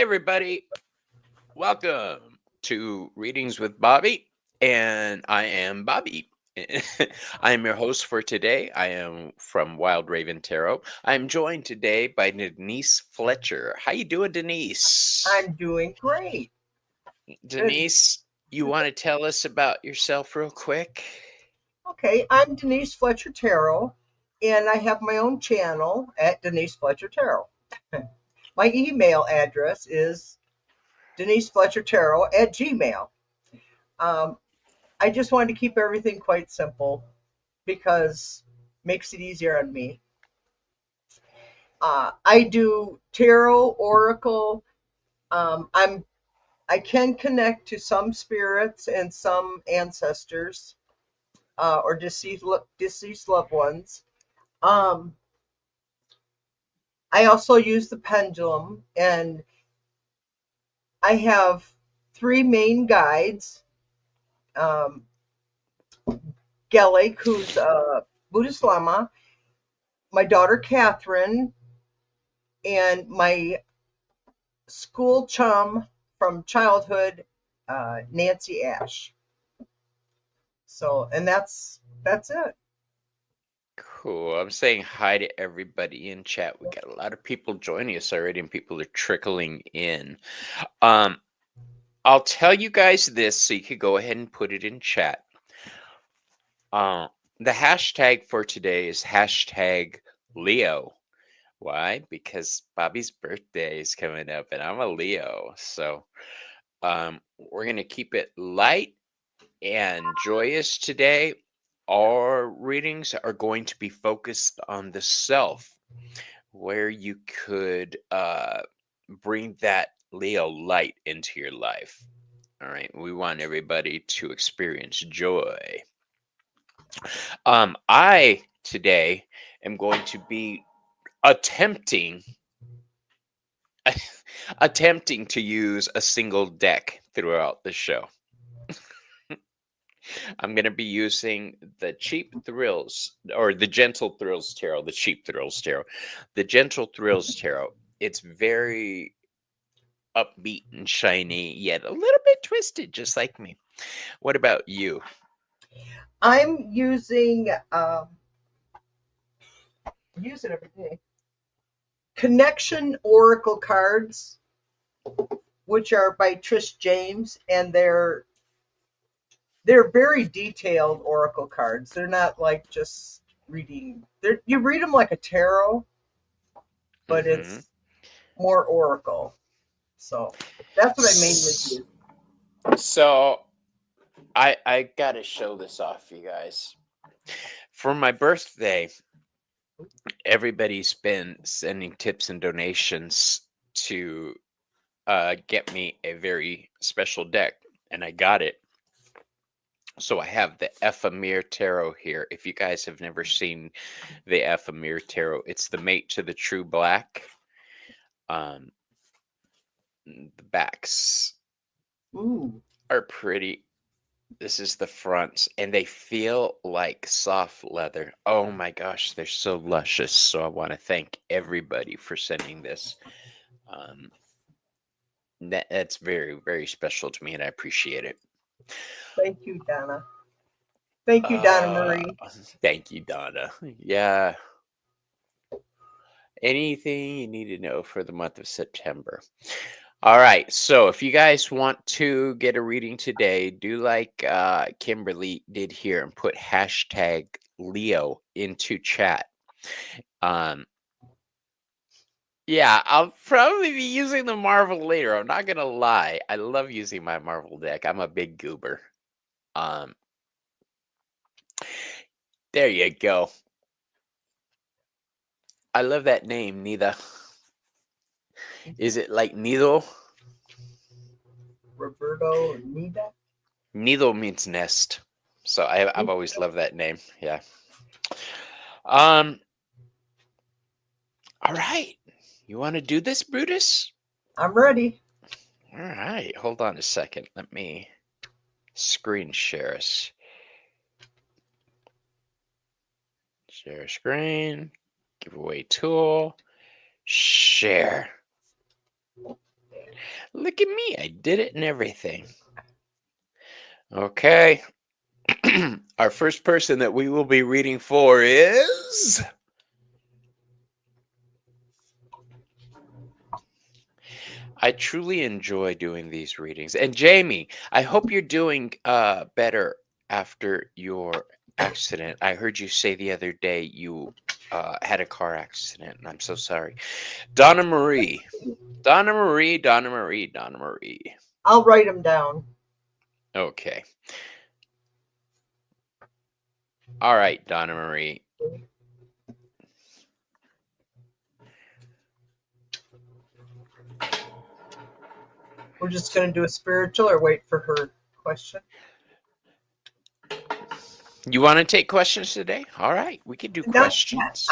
everybody. Welcome to Readings with Bobby, and I am Bobby. I am your host for today. I am from Wild Raven Tarot. I am joined today by Denise Fletcher. How you doing, Denise? I'm doing great. Good. Denise, you want to tell us about yourself real quick? Okay, I'm Denise Fletcher Tarot, and I have my own channel at Denise Fletcher Tarot. My email address is denisefletchertarot@gmail. Um, I just wanted to keep everything quite simple because it makes it easier on me. I do tarot, oracle. I can connect to some spirits and some ancestors or deceased loved ones. Um, I also use the pendulum, and I have three main guides. Um, Gelik, who's a Buddhist Lama, my daughter Catherine, and my school chum from childhood, Nancy Ash. So, and that's it. Cool. I'm saying hi to everybody in chat. We got a lot of people joining us already, and people are trickling in. Um, I'll tell you guys this so you could go ahead and put it in chat. The hashtag for today is hashtag Leo. Why? Because Bobby's birthday is coming up and I'm a Leo. So we're going to keep it light and joyous today. Our readings are going to be focused on the self, where you could bring that Leo light into your life. All right. We want everybody to experience joy. I today am going to be attempting attempting to use a single deck throughout the show. I'm going to be using the Cheap Thrills or the Gentle Thrills Tarot, the Cheap Thrills Tarot, the Gentle Thrills Tarot. It's very upbeat and shiny, yet a little bit twisted, just like me. What about you? I'm use it every day. Connection Oracle cards, which are by Trish James, and they're very detailed oracle cards. They're not like just reading. You read them like a tarot, but Mm-hmm. it's more oracle. So that's what I mainly use. So I gotta show this off, you guys. For my birthday, everybody's been sending tips and donations to get me a very special deck, and I got it. So I have the Ephemera Tarot here. If you guys have never seen the Ephemera Tarot, it's the mate to the True Black. The backs Ooh, are pretty. This is the fronts, and they feel like soft leather. Oh my gosh, they're so luscious. So I want to thank everybody for sending this. Um, that's very, very special to me, and I appreciate it. thank you, Donna. Thank you, Donna Uh, Marie. Thank you, Donna. Yeah. Anything you need to know for the month of September. All right. So if you guys want to get a reading today, do like Kimberly did here and put hashtag Leo into chat. Um, yeah, I'll probably be using the Marvel later. I'm not gonna lie. I love using my Marvel deck. I'm a big goober. Um, there you go. I love that name, Nida. Is it like Nido? Roberto Nida. Nido means nest. So I've always loved that name. Yeah. Um. All right. You want to do this, Brutus? I'm ready. All right. Hold on a second. Let me screen share us. Share screen. Giveaway tool. Share. Look at me. I did it and everything. Okay. Our first person that we will be reading for is... I truly enjoy doing these readings. And Jamie, I hope you're doing better after your accident. I heard you say the other day you had a car accident, and I'm so sorry. Donna Marie. Donna Marie, Donna Marie, Donna Marie. I'll write them down. Okay. All right, Donna Marie. We're just going to do a spiritual or wait for her question. You want to take questions today? All right, we can do questions.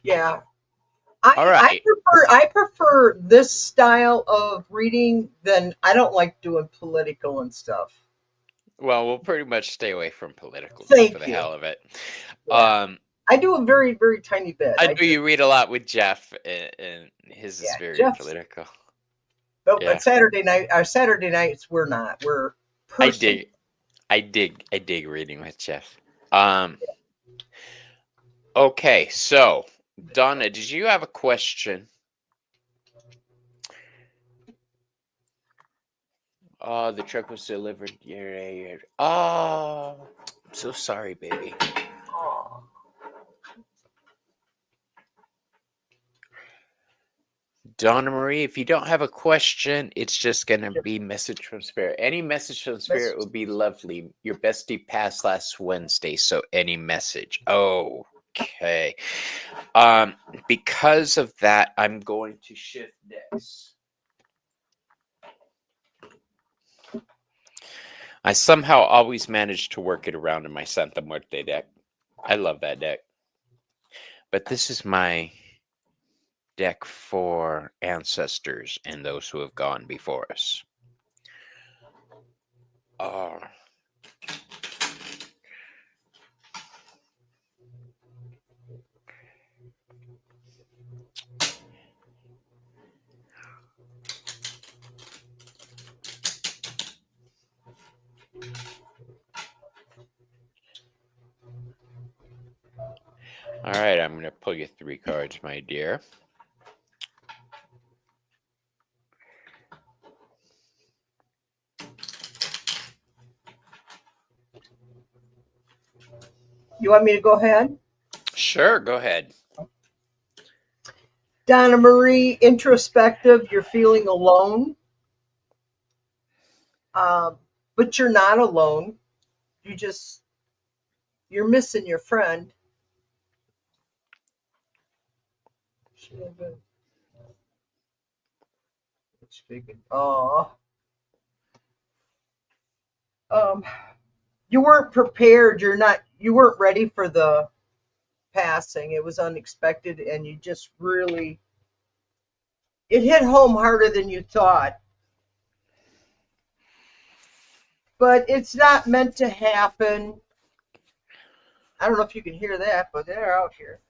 Yeah. All right. I prefer this style of reading than I don't like doing political and stuff. Well, we'll pretty much stay away from political just for the hell of it. Yeah. I do a very, very tiny bit. I do. You read a lot with Jeff, and his is very political. But Saturday nights we're not. We're personal. I dig reading with Jeff. Okay, so Donna, did you have a question? Oh, the truck was delivered. Oh, I'm so sorry, baby. Aww. Donna Marie, if you don't have a question, it's just going to be message from Spirit. Any message from Spirit would be lovely. Your bestie passed last Wednesday, so any message. Okay. Because of that, I'm going to shift decks. I somehow always manage to work it around in my Santa Muerte deck. I love that deck. But this is my deck for ancestors and those who have gone before us. Oh. All right, I'm going to pull you 3 cards, my dear. You want me to go ahead? Sure, go ahead. Donna Marie, introspective, you're feeling alone. But you're not alone. You're missing your friend. Oh. You weren't prepared. You weren't ready for the passing. It was unexpected, and you just really, it hit home harder than you thought. But it's not meant to happen. I don't know if you can hear that, but they're out here.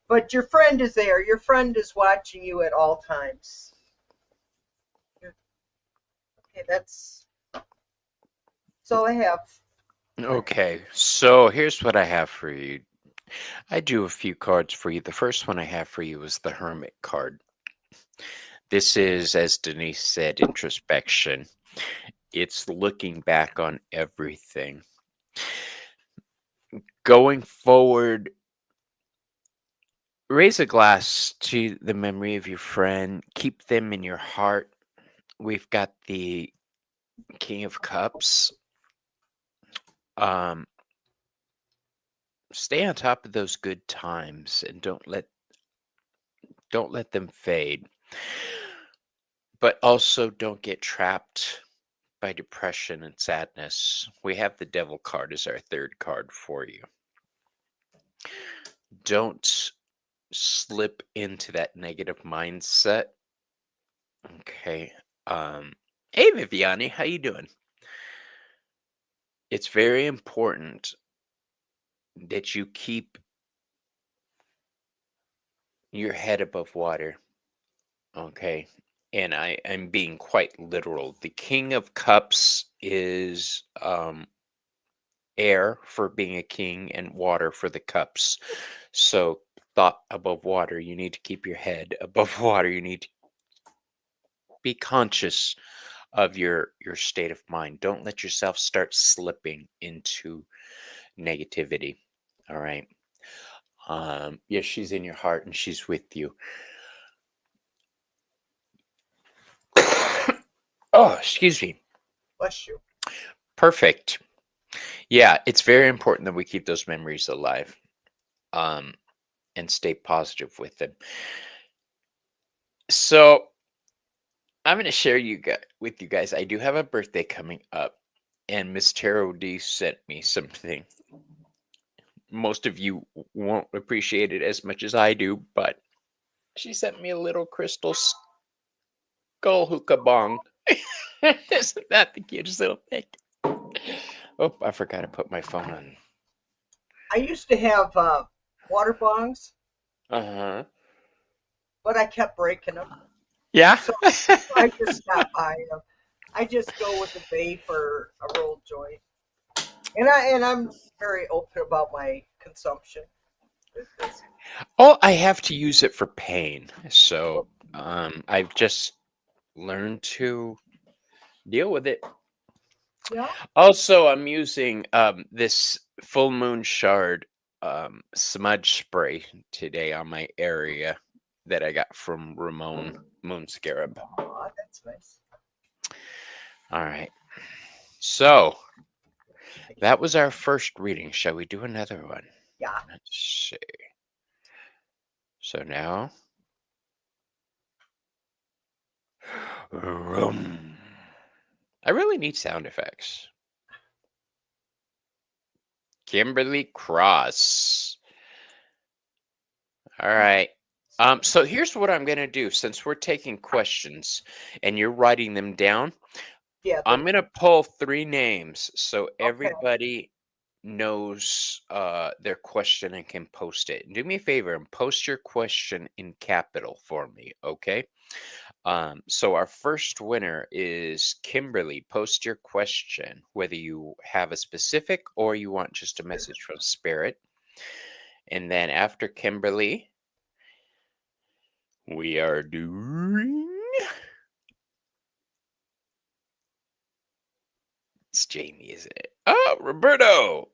But your friend is there. Your friend is watching you at all times. Okay, that's all I have. Okay, so here's what I have for you. I do a few cards for you. The first one I have for you is the Hermit card. This is, as Denise said, introspection. It's looking back on everything. Going forward, raise a glass to the memory of your friend. Keep them in your heart. We've got the King of Cups. Stay on top of those good times and don't let them fade. But also don't get trapped by depression and sadness. We have the Devil card as our 3rd card for you. Don't slip into that negative mindset. Okay. Hey Viviani, how you doing? It's very important that you keep your head above water. Okay. and I am being quite literal. The King of Cups is air for being a king and water for the cups. So thought above water, you need to keep your head above water. You need to be conscious of your state of mind. Don't let yourself start slipping into negativity. All right. Yes, she's in your heart and she's with you. Oh, excuse me. Bless you. Perfect. Yeah, it's very important that we keep those memories alive, and stay positive with them. So I'm going to share with you guys. I do have a birthday coming up, and Miss Tarot D sent me something. Most of you won't appreciate it as much as I do, but she sent me a little crystal skull hookah bong. Isn't that the cutest little thing? Oh, I forgot to put my phone on. I used to have water bongs, Uh-huh. but I kept breaking them. Yeah. So I just stopped buying them. I just go with the vape or a rolled joint. And I'm very open about my consumption. Oh, I have to use it for pain. So I've just learned to deal with it. Yeah. Also, I'm using this full moon shard smudge spray today on my area that I got from Ramon Moon Scarab. Oh, that's nice. All right. So that was our first reading. Shall we do another one? Yeah. Let's see. So now. I really need sound effects. Kimberly Cross. All right. So here's what I'm going to do. Since we're taking questions and you're writing them down, Yeah. I'm going to pull 3 names so Okay. everybody knows their question and can post it. Do me a favor and post your question in capital for me, okay? So our first winner is Kimberly. Post your question, whether you have a specific or you want just a message from Spirit. And then after Kimberly, we are doing. It's Jamie, isn't it? Oh, Roberto.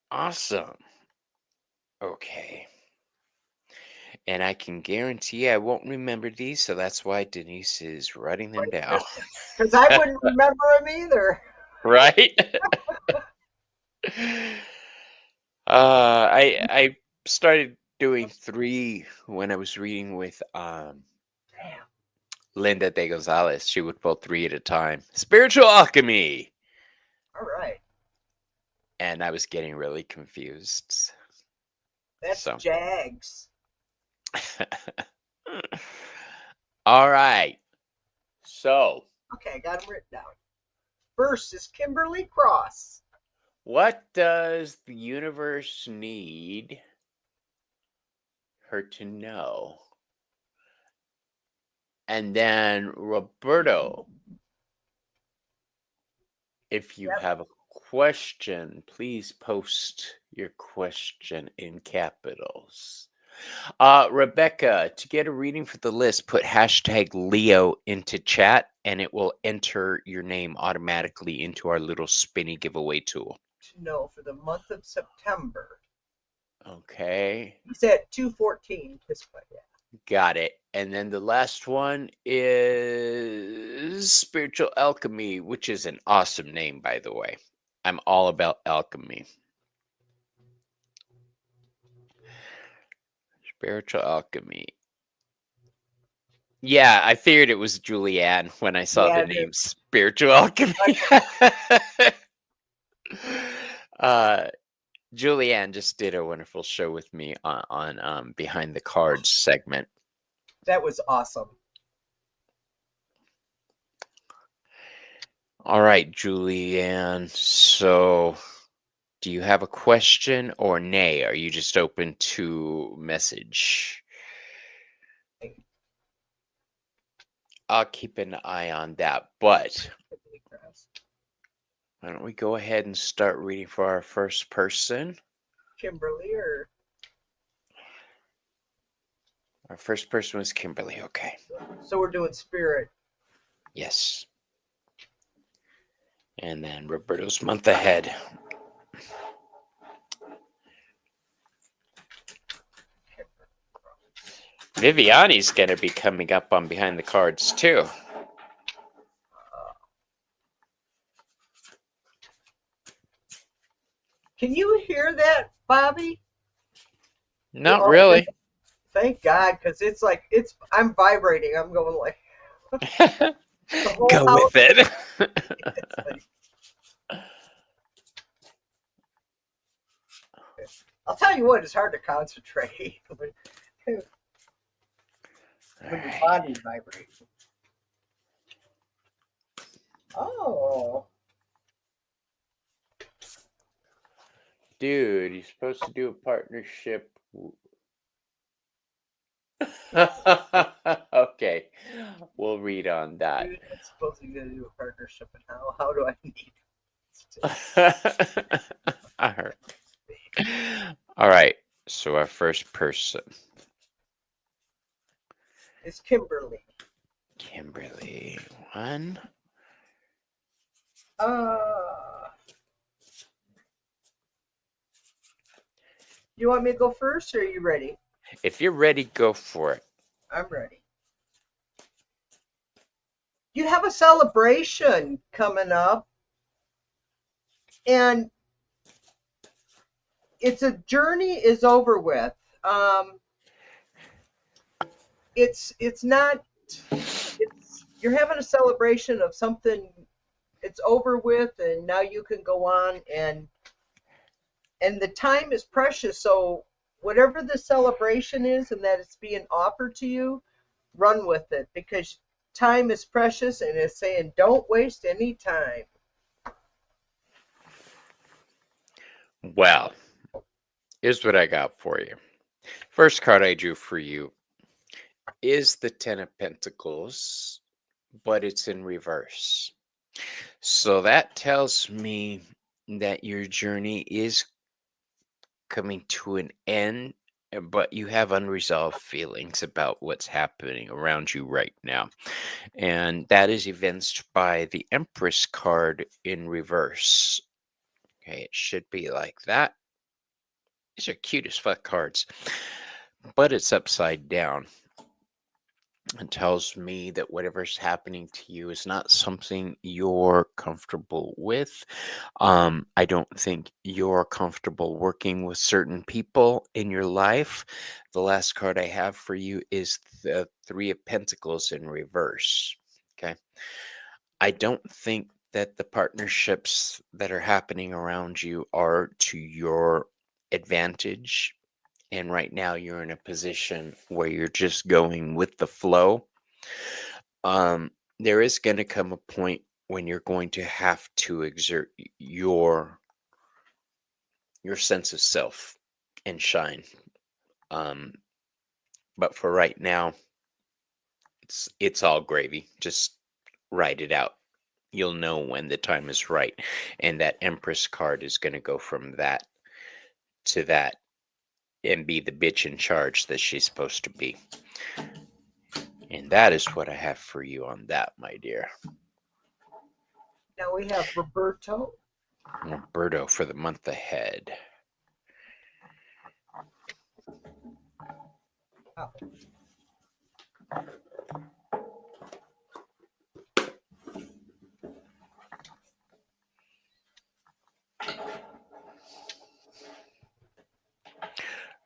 Awesome. Okay. And I can guarantee I won't remember these, so that's why Denise is writing them down. Because I wouldn't remember them either. Right? I started doing 3 when I was reading with Damn. Linda de Gonzalez. She would pull 3 at a time. Spiritual alchemy. All right. And I was getting really confused. That's So Jags. all right. So Okay, I got them written down. First is Kimberly Cross. what does the universe need her to know? And then Roberto, if you Yep. have a question, please post your question in capitals. Rebecca, to get a reading for the list, put hashtag Leo into chat and it will enter your name automatically into our little spinny giveaway tool. To know for the month of September. Okay. He's at 214 this way. Yeah. Got it. And then the last one is Spiritual Alchemy, which is an awesome name, by the way. I'm all about alchemy. Spiritual Alchemy. Yeah, I figured it was Julianne when I saw the name Spiritual Alchemy. Julianne just did a wonderful show with me on Behind the Cards segment. That was awesome. All right, Julianne. So, do you have a question or nay? Are you just open to message? I'll keep an eye on that. But why don't we go ahead and start reading for our first person? Kimberly or Our first person was Kimberly. Okay. so we're doing spirit. Yes. And then Roberto's month ahead. Viviani's going to be coming up on Behind the Cards too. Can you hear that, Bobby? Not really. Thank God, because it's like I'm vibrating. I'm going like the whole Go house. with it. Like, I'll tell you what, it's hard to concentrate when your body's vibrating. Oh. Dude, you're supposed to do a partnership. Okay, we'll read on that. Dude, I'm supposed to do a partnership, and how do I need All right, so our first person. It's Kimberly. Kimberly, one. You want me to go first, or are you ready? If you're ready, go for it. I'm ready. You have a celebration coming up, and it's a journey is over with. It's not. You're having a celebration of something. It's over with, and now you can go on, and the time is precious. So whatever the celebration is, and that it's being offered to you, run with it, because time is precious, and it's saying don't waste any time. Well, here's what I got for you. First card I drew for you is the Ten of Pentacles, but it's in reverse. So that tells me that your journey is coming to an end, but you have unresolved feelings about what's happening around you right now. And that is evinced by the Empress card in reverse. Okay, it should be like that. These are cute as fuck cards, but it's upside down. It tells me that whatever's happening to you is not something you're comfortable with. I don't think you're comfortable working with certain people in your life. The last card I have for you is the Three of Pentacles in reverse. Okay. I don't think that the partnerships that are happening around you are to your advantage. And right now you're in a position where you're just going with the flow. There is going to come a point when you're going to have to exert your sense of self and shine. But for right now, it's all gravy. Just write it out. You'll know when the time is right. And that Empress card is going to go from that to that and be the bitch in charge that she's supposed to be. And that is what I have for you on that, my dear. Now we have Roberto. Roberto for the month ahead. Oh.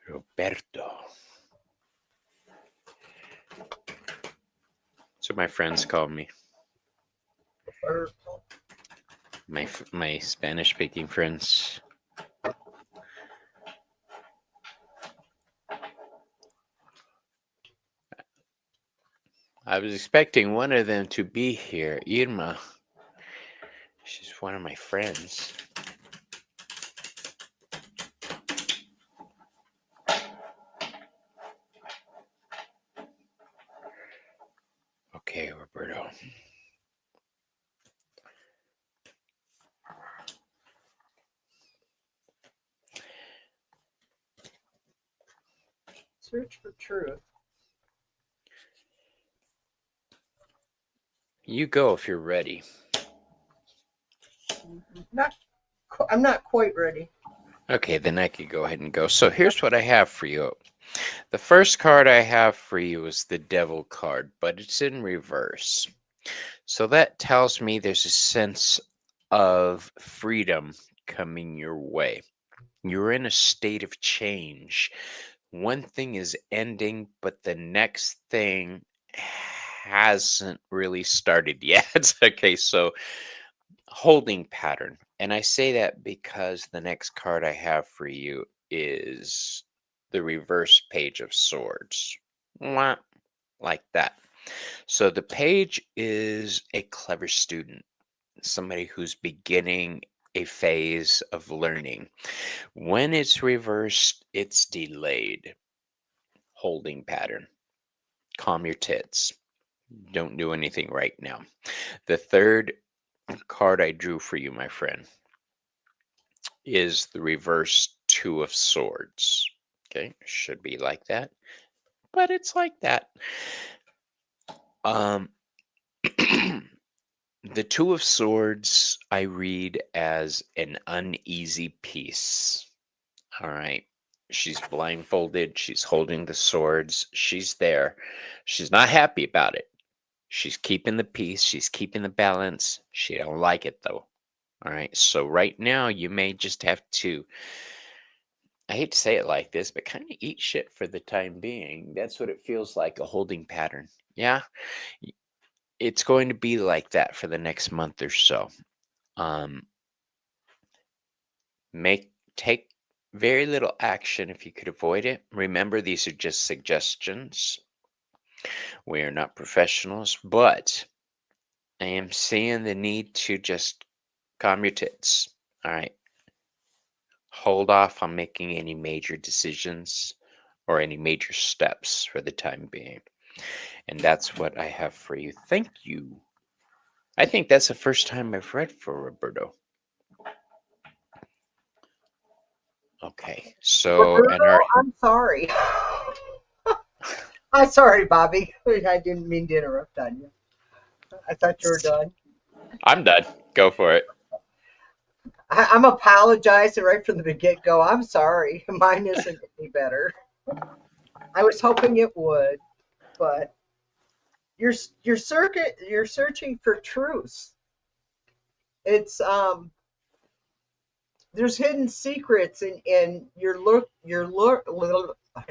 Roberto. So my friends call me. Roberto. My Spanish speaking friends. I was expecting one of them to be here, Irma. She's one of my friends. Okay, Roberto. Search for truth. You go if you're ready. I'm not quite ready. Okay, then I could go ahead and go. So here's what I have for you. The first card I have for you is the Devil card, but it's in reverse. So that tells me there's a sense of freedom coming your way. You're in a state of change. One thing is ending, but the next thing hasn't really started yet. Okay, so holding pattern. And I say that because the next card I have for you is the reverse page of swords. Mwah, like that. So the page is a clever student, somebody who's beginning a phase of learning. When it's reversed, it's delayed. Holding pattern. Calm your tits. Don't do anything right now. The third card I drew for you, my friend, is the reverse Two of Swords. Okay, should be like that, but it's like that. Um, the Two of Swords I read as an uneasy piece. All right. She's blindfolded. She's holding the swords. She's there. She's not happy about it. She's keeping the peace. She's keeping the balance. She don't like it though. All right. So right now you may just have to, I hate to say it like this, but kind of eat shit for the time being. That's what it feels like, a holding pattern. Yeah. It's going to be like that for the next month or so. Um, take very little action if you could avoid it. Remember, these are just suggestions. We are not professionals, but I am seeing the need to just calm your tits. All right. Hold off on making any major decisions or any major steps for the time being. And that's what I have for you. Thank you. I think that's the first time I've read for Roberto. Okay. So, and Roberto, our I'm sorry. I'm sorry, Bobby. I didn't mean to interrupt on you. I thought you were done. I'm done. Go for it. I'm apologizing right from the get go. I'm sorry. Mine isn't any better. I was hoping it would, but you're searching for truth. It's there's hidden secrets and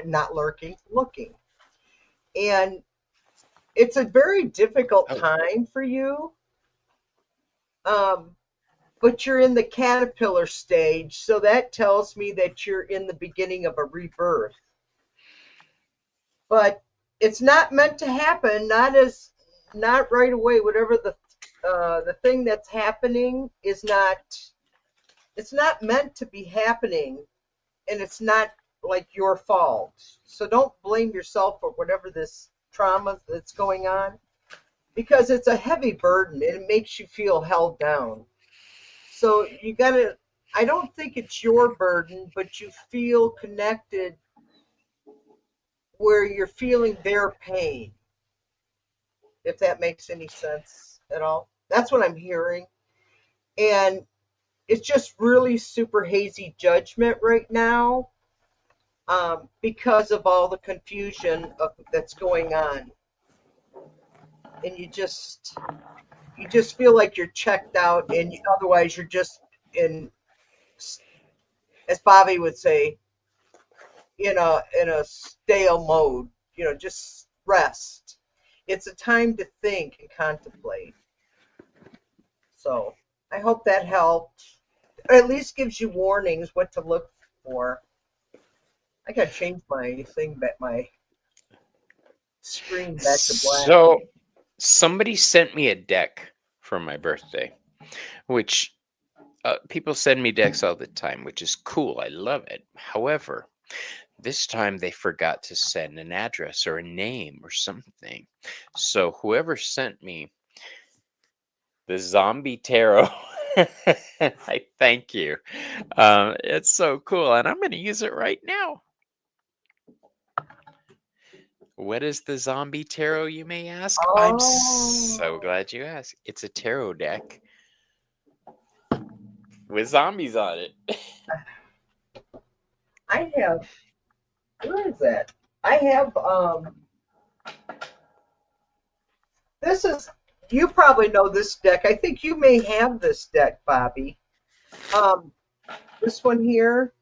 not lurking, looking. And it's a very difficult Oh, time for you. Um but you're in the caterpillar stage, so that tells me that you're in the beginning of a rebirth. But it's not meant to happen, not right away. Whatever the thing that's happening is not, it's not meant to be happening, and it's not like your fault. So don't blame yourself for whatever this trauma that's going on, because it's a heavy burden and it makes you feel held down. So you gotta, I don't think it's your burden, but you feel connected where you're feeling their pain, if that makes any sense at all. That's what I'm hearing. And it's just really super hazy judgment right now, because of all the confusion that's going on. And you just feel like you're checked out, and otherwise you're just in, as Bobby would say, in a stale mode. Just rest. It's a time to think and contemplate. So I hope that helped, or at least gives you warnings what to look for. I gotta change my thing back, my screen back to black. so somebody sent me a deck for my birthday, which people send me decks all the time, which is cool. I love it. However, this time they forgot to send an address or a name or something. So whoever sent me the zombie tarot, I thank you. It's so cool, and I'm going to use it right now. What is the zombie tarot, you may ask? I'm so Oh, glad you asked. It's a tarot deck with zombies on it. I have. Where is that? I have. This is. You probably know this deck. I think you may have this deck, Bobby. Um, this one here.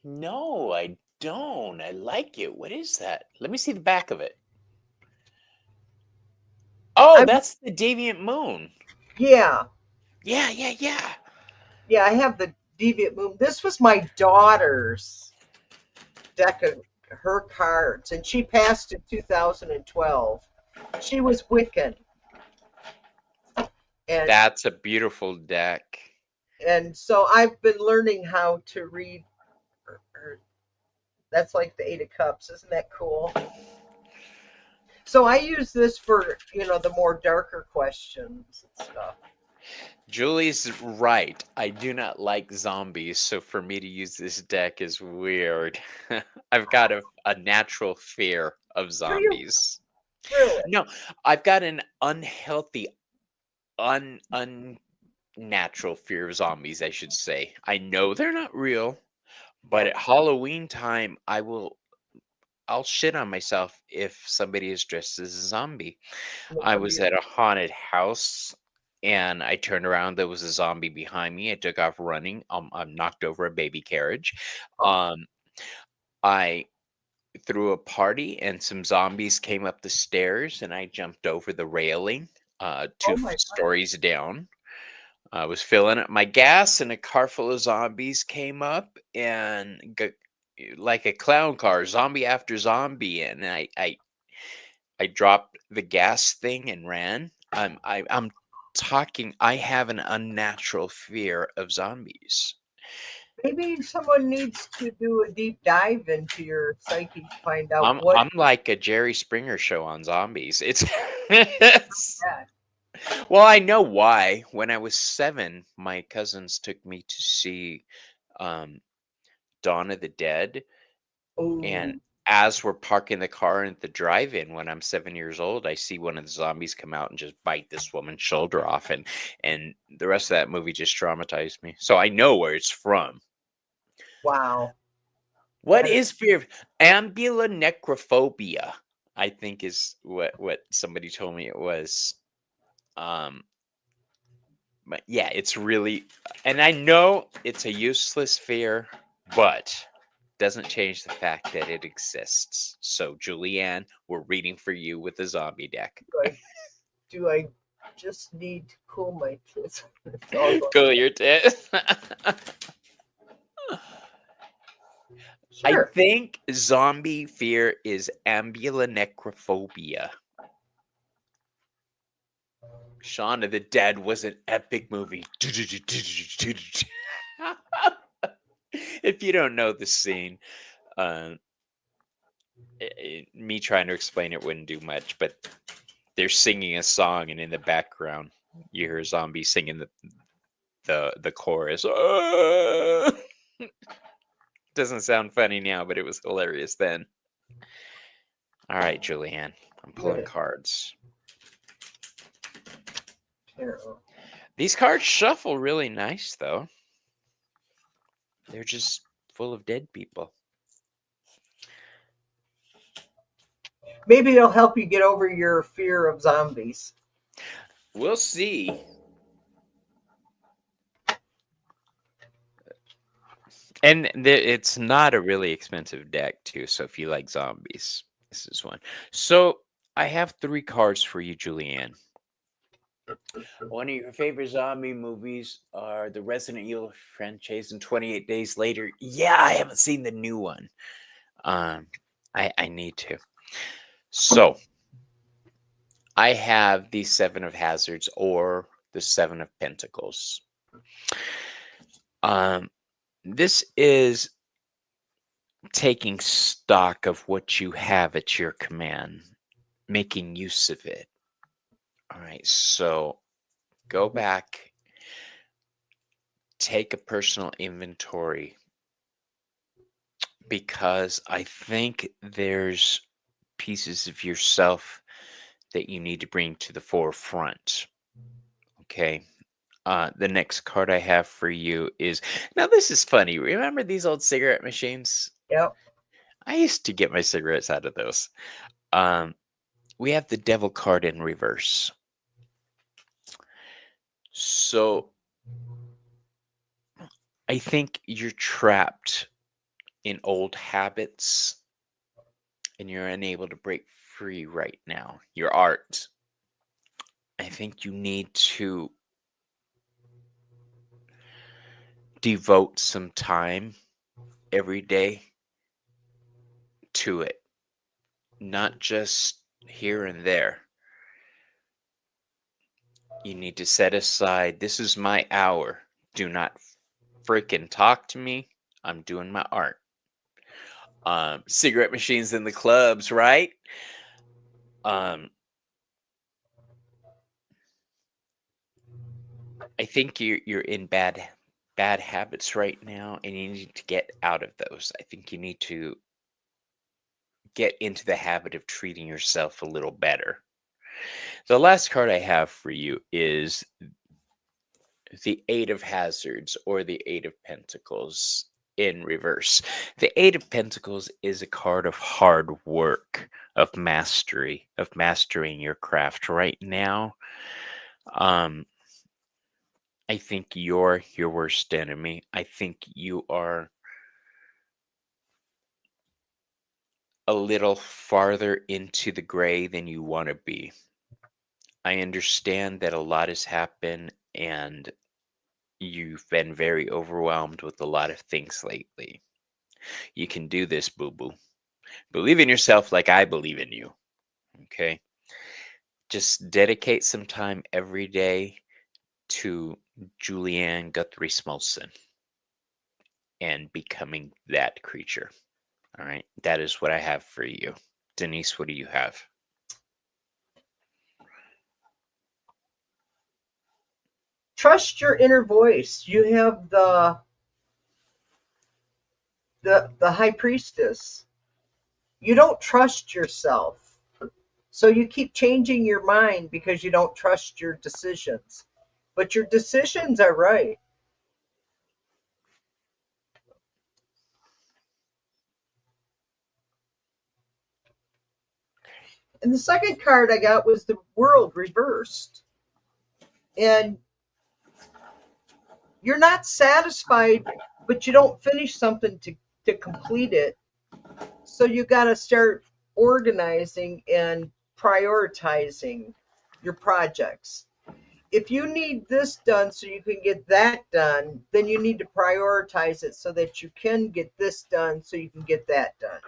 No, I don't. I like it. What is that? Let me see the back of it. Oh, I'm. that's the Deviant Moon. Yeah, Yeah, yeah, yeah. yeah. I have the Deviant Moon. This was my daughter's deck of her cards, and she passed in 2012. She was Wiccan, and That's a beautiful deck. so I've been learning how to read her. That's like the Eight of Cups. Isn't that cool? So I use this for, the more darker questions and stuff. Julie's right. I do not like zombies, so for me to use this deck is weird. I've got a natural fear of Do you zombies. really? No, I've got an unhealthy, unnatural fear of zombies, I should say. I know they're not real, but at Halloween time, I'll shit on myself if somebody is dressed as a zombie. I No, was at a haunted house and I turned around. There was a zombie behind me. I took off running. I knocked over a baby carriage. Um, I threw a party and some zombies came up the stairs and I jumped over the railing oh two my God. stories down. I was filling up my gas and a car full of zombies came up and like a clown car, zombie after zombie, and I dropped the gas thing and ran. I'm talking. I have an unnatural fear of zombies. Maybe someone needs to do a deep dive into your psyche to find out what I'm like a Jerry Springer show on zombies. It's that. well, I know why. When I was 7, my cousins took me to see um, Dawn of the Dead, and Oh, as we're parking the car at the drive-in when I'm 7 years old, I see one of the zombies come out and just bite this woman's shoulder off, and the rest of that movie just traumatized me. So I know where it's from. wow. What That is, is fear? Ambulonecrophobia, I think is what somebody told me it was. Um, but yeah, it's really, and I know it's a useless fear, but doesn't change the fact that it exists. So, Julianne, we're reading for you with the zombie deck. do I, do I just need to cool my tits? It's all going. Cool your tits. I Sure. think zombie fear is ambulonecrophobia. Shaun of the Dead was an epic movie. If you don't know the scene, uh, me trying to explain it wouldn't do much, but they're singing a song, and in the background, you hear a zombie singing the chorus. Doesn't sound funny now, but it was hilarious then. All right, Julianne, I'm pulling Good. cards. Tarot. These cards shuffle really nice, though. They're just full of dead people. Maybe it'll help you get over your fear of zombies. We'll see. And it's not a really expensive deck, too. So if you like zombies, this is one. So I have 3 cards for you, Julianne. One of your favorite zombie movies are the Resident Evil franchise and 28 Days Later. Yeah, I haven't seen the new one. I need to. So I have the 7 of Hazards or the 7 of Pentacles. This is taking stock of what you have at your command, making use of it. All right, so go back, take a personal inventory, because I think there's pieces of yourself that you need to bring to the forefront. Okay. The next card I have for you is, now this is funny. Remember these old cigarette machines? Yep. I used to get my cigarettes out of those. Um, we have the devil card in reverse. So I think you're trapped in old habits and you're unable to break free right now. Your art. I think you need to devote some time every day to it, not just here and there. You need to set aside, this is my hour. Do not freaking talk to me. I'm doing my art. Cigarette machines in the clubs, right? I think you're in bad habits right now, and you need to get out of those. I think you need to get into the habit of treating yourself a little better. The last card I have for you is the Eight of Hazards, or the Eight of Pentacles in reverse. The Eight of Pentacles is a card of hard work, of mastery, of mastering your craft. Right now, I think you're your worst enemy. I think you are a little farther into the gray than you want to be. I understand that a lot has happened and you've been very overwhelmed with a lot of things lately. You can do this, boo boo. Believe in yourself like I believe in you. Okay? Just dedicate some time every day to Julianne Guthrie Smolson and becoming that creature. All right? That is what I have for you. Denise, what do you have? Trust your inner voice. You have the high priestess. You don't trust yourself. So you keep changing your mind because you don't trust your decisions. But your decisions are right. And the second card I got was the world reversed. And you're not satisfied, but you don't finish something to complete it. So you got to start organizing and prioritizing your projects. If you need this done so you can get that done, then you need to prioritize it so that you can get this done so you can get that done.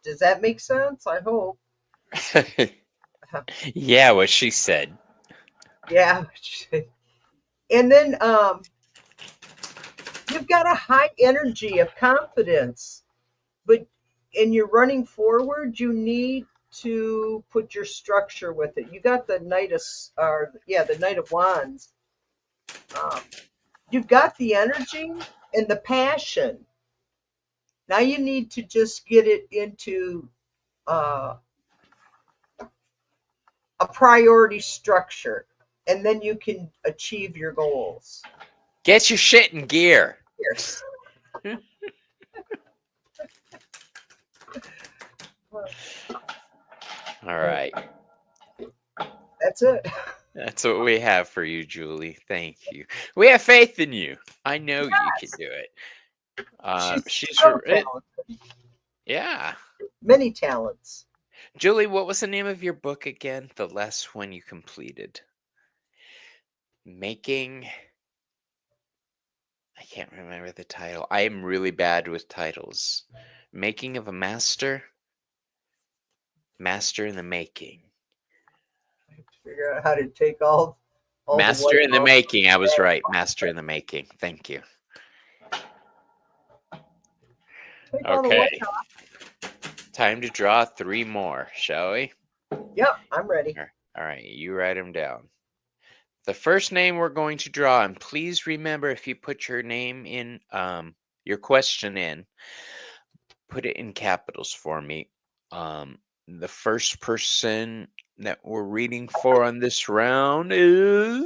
Does that make sense? I hope. Yeah, what she said. Yeah. And then you've got a high energy of confidence, but and you're running forward, you need to put your structure with it. You got the the Knight of Wands. Um, you've got the energy and the passion. Now you need to just get it into uh, a priority structure, and then you can achieve your goals. Get your shit in gear. Yes. All right. That's it. That's what we have for you, Julie. Thank you. We have faith in you. I know you can do it. She's So talented. yeah. Many talents. Julie, what was the name of your book again? The last one you completed. Making. I can't remember the title. I am really bad with titles. Making of a Master. Master in the Making. I have to figure out how to take all Master the in the Making. I was right. Master in the Making. Thank you. Take all the Okay. weight off. Time to draw 3 more, shall we? Yep, I'm ready. All right, you write them down. The first name we're going to draw, and please remember if you put your name in, your question in, put it in capitals for me. The first person that we're reading for on this round is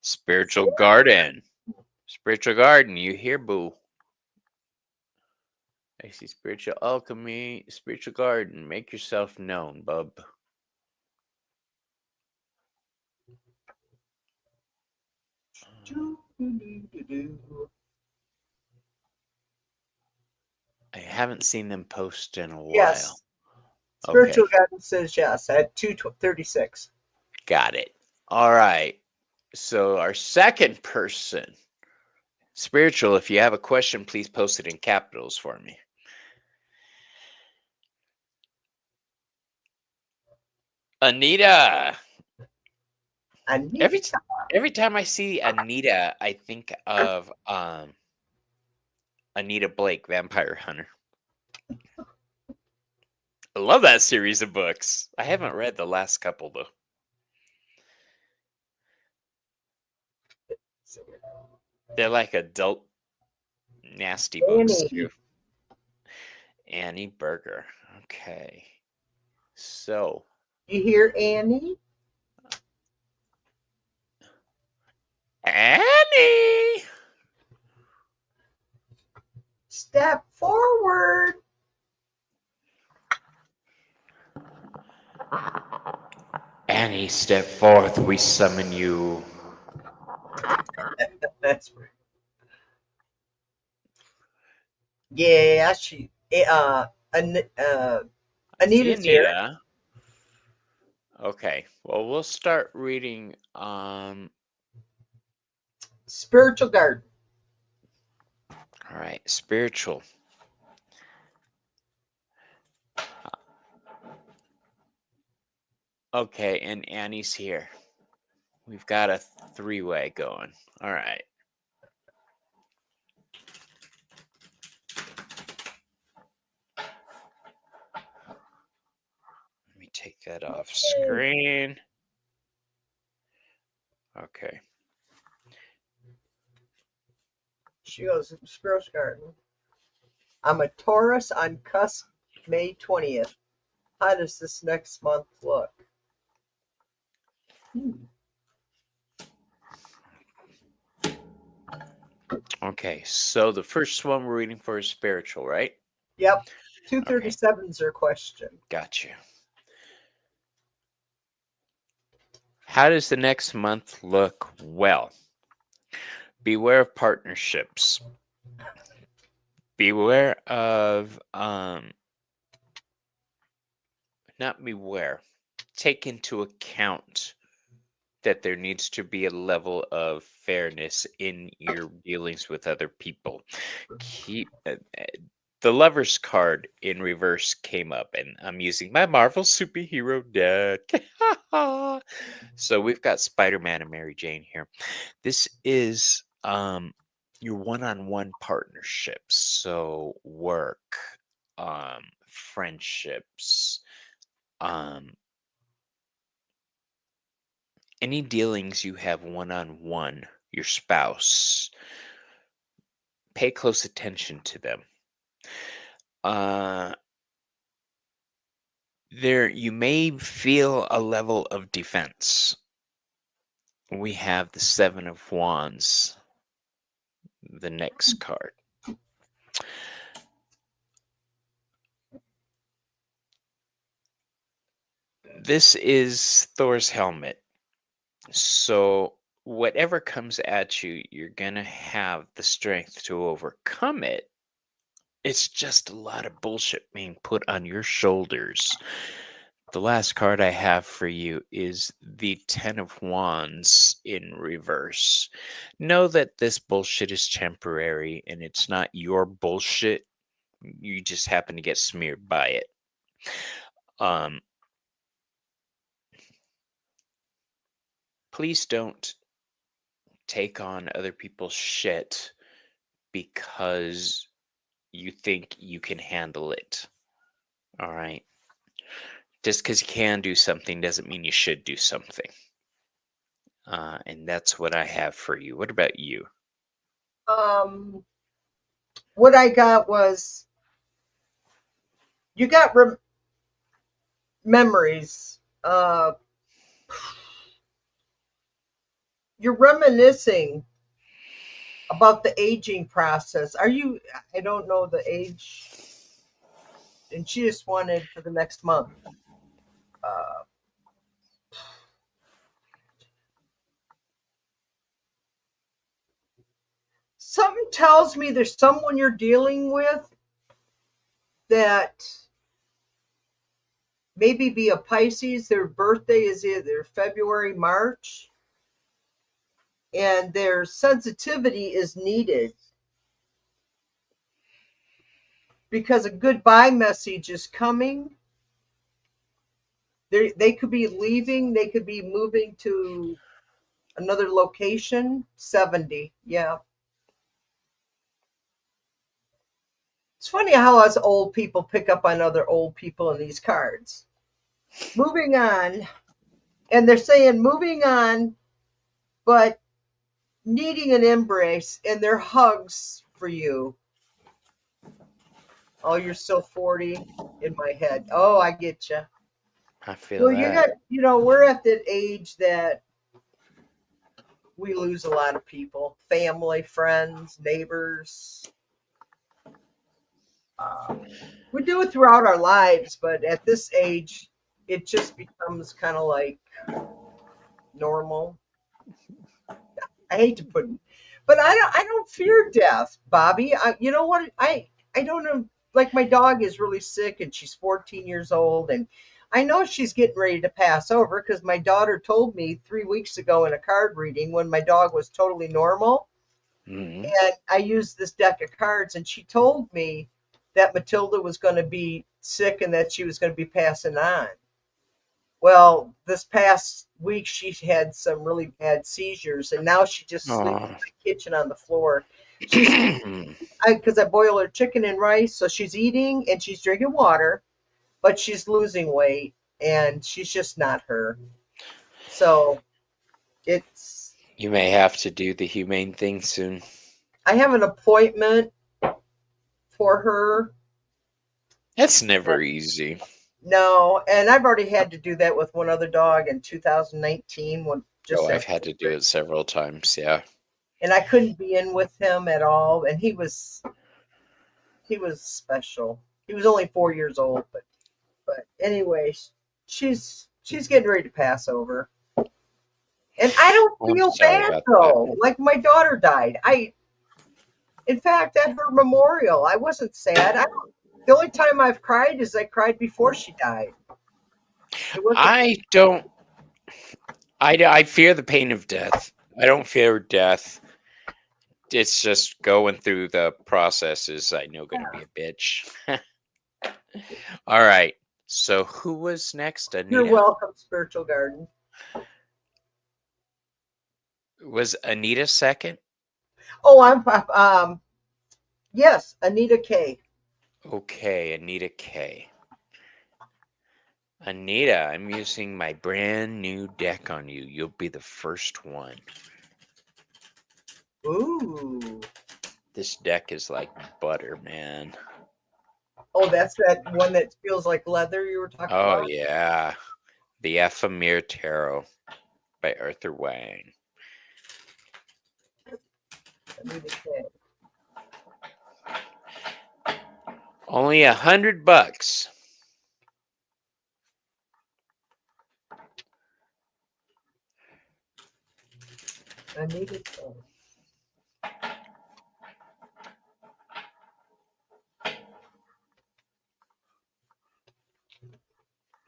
Spiritual Garden. Spiritual Garden, you here, boo? I see Spiritual Alchemy, Spiritual Garden. Make yourself known, bub. I haven't seen them post in a while. Yes. Okay, Spiritual Guidance says yes at 2:36. got it. All right. So our second person, Spiritual, if you have a question, please post it in capitals for me. Anita. Anita. Every time I see Anita, I think of Anita Blake, Vampire Hunter. I love that series of books. I haven't read the last couple though. They're like adult nasty books Annie. too. Annie Berger. Okay. So You hear Annie? Annie. Step forward. Annie, step forth, we summon you. That's right. Yeah, she Anita's here. Anita. Okay. Well, we'll start reading Spiritual Garden. all right, spiritual. Okay, and Annie's here. We've got a 3-way going. All right. Let me take that off screen. Okay. She goes, Spiritual Garden. I'm a Taurus on cusp May 20th. How does this next month look? Okay, so the first one we're reading for is spiritual, right? Yep. 237's her question. Gotcha. How does the next month look? Well, beware of partnerships. Beware of not beware. Take into account that there needs to be a level of fairness in your dealings with other people. Keep the Lover's card in reverse came up, and I'm using my Marvel superhero deck. So we've got Spider-Man and Mary Jane here. This is your one-on-one partnerships, so work, friendships, any dealings you have one-on-one, your spouse, pay close attention to them. There you may feel a level of defense. We have the 7 of Wands, the next card. This is Thor's helmet. So whatever comes at you, you're going to have the strength to overcome it. It's just a lot of bullshit being put on your shoulders. The last card I have for you is the 10 of Wands in reverse. Know that this bullshit is temporary and it's not your bullshit. You just happen to get smeared by it. Please don't take on other people's shit because you think you can handle it. All right. Just because you can do something doesn't mean you should do something. And that's what I have for you. What about you? What I got was you got memories. You're reminiscing about the aging process. Are you? I don't know the age, and she just wanted for the next month. Uh, Something tells me there's someone you're dealing with that maybe be a Pisces. Their birthday is either February, March, and their sensitivity is needed because a goodbye message is coming. They could be leaving, they could be moving to another location. 70, yeah. It's funny how us old people pick up on other old people in these cards. Moving on, and they're saying moving on, but needing an embrace and their hugs for you. Oh, you're still 40 in my head. Oh, I get you. I feel Well, you that. got, we're at that age that we lose a lot of people, family, friends, neighbors. We do it throughout our lives, but at this age, it just becomes kind of like normal. I hate to put, but I don't fear death, Bobby. You know what? I don't know. Like my dog is really sick, and she's 14 years old, and I know she's getting ready to pass over because my daughter told me 3 weeks ago in a card reading when my dog was totally normal, Mhm. and I used this deck of cards, and she told me that Matilda was going to be sick and that she was going to be passing on. Well, this past week she had some really bad seizures, and now she just sleeps in Aw. the kitchen on the floor. She's because I boil her chicken and rice, so she's eating and she's drinking water, but she's losing weight, and she's just not her. So it's You may have to do the humane thing soon. I have an appointment for her. That's never easy. No, and I've already had to do that with one other dog in 2019 when Oh, just I've had to do it several times. Yeah. and I couldn't be in with him at all, and he was special. He was only 4 years old, but anyway, she's getting ready to pass over, and I don't Oh, I'm feel sorry bad about that. though. Like my daughter died. In fact, at her memorial, I wasn't sad. The only time I've cried is I cried before she died. It wasn't. I don't. I fear the pain of death. I don't fear death. It's just going through the processes. I know going to be a bitch. All right. So who was next? You're Anita? welcome, spiritual garden. Was Anita second? Oh, yes, Anita K. Okay, Anita K. Anita, I'm using my brand new deck on you. You'll be the first one. Ooh. This deck is like butter, man. Oh, that's that one that feels like leather you were talking Oh, about? yeah. The Ephemera Tarot by Arthur Wang. Anita K. Only $100. Anita K.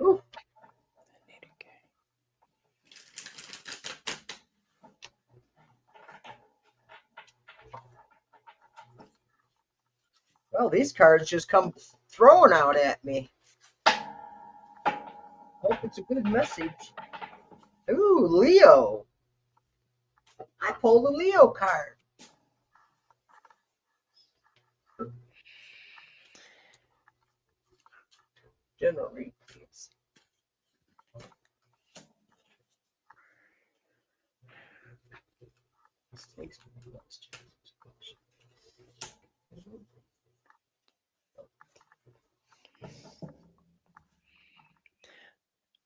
Ooh. Anita K. Well, these cards just come thrown out at me. Hope it's a good message. Ooh, Leo. I pulled a Leo card. General read, please.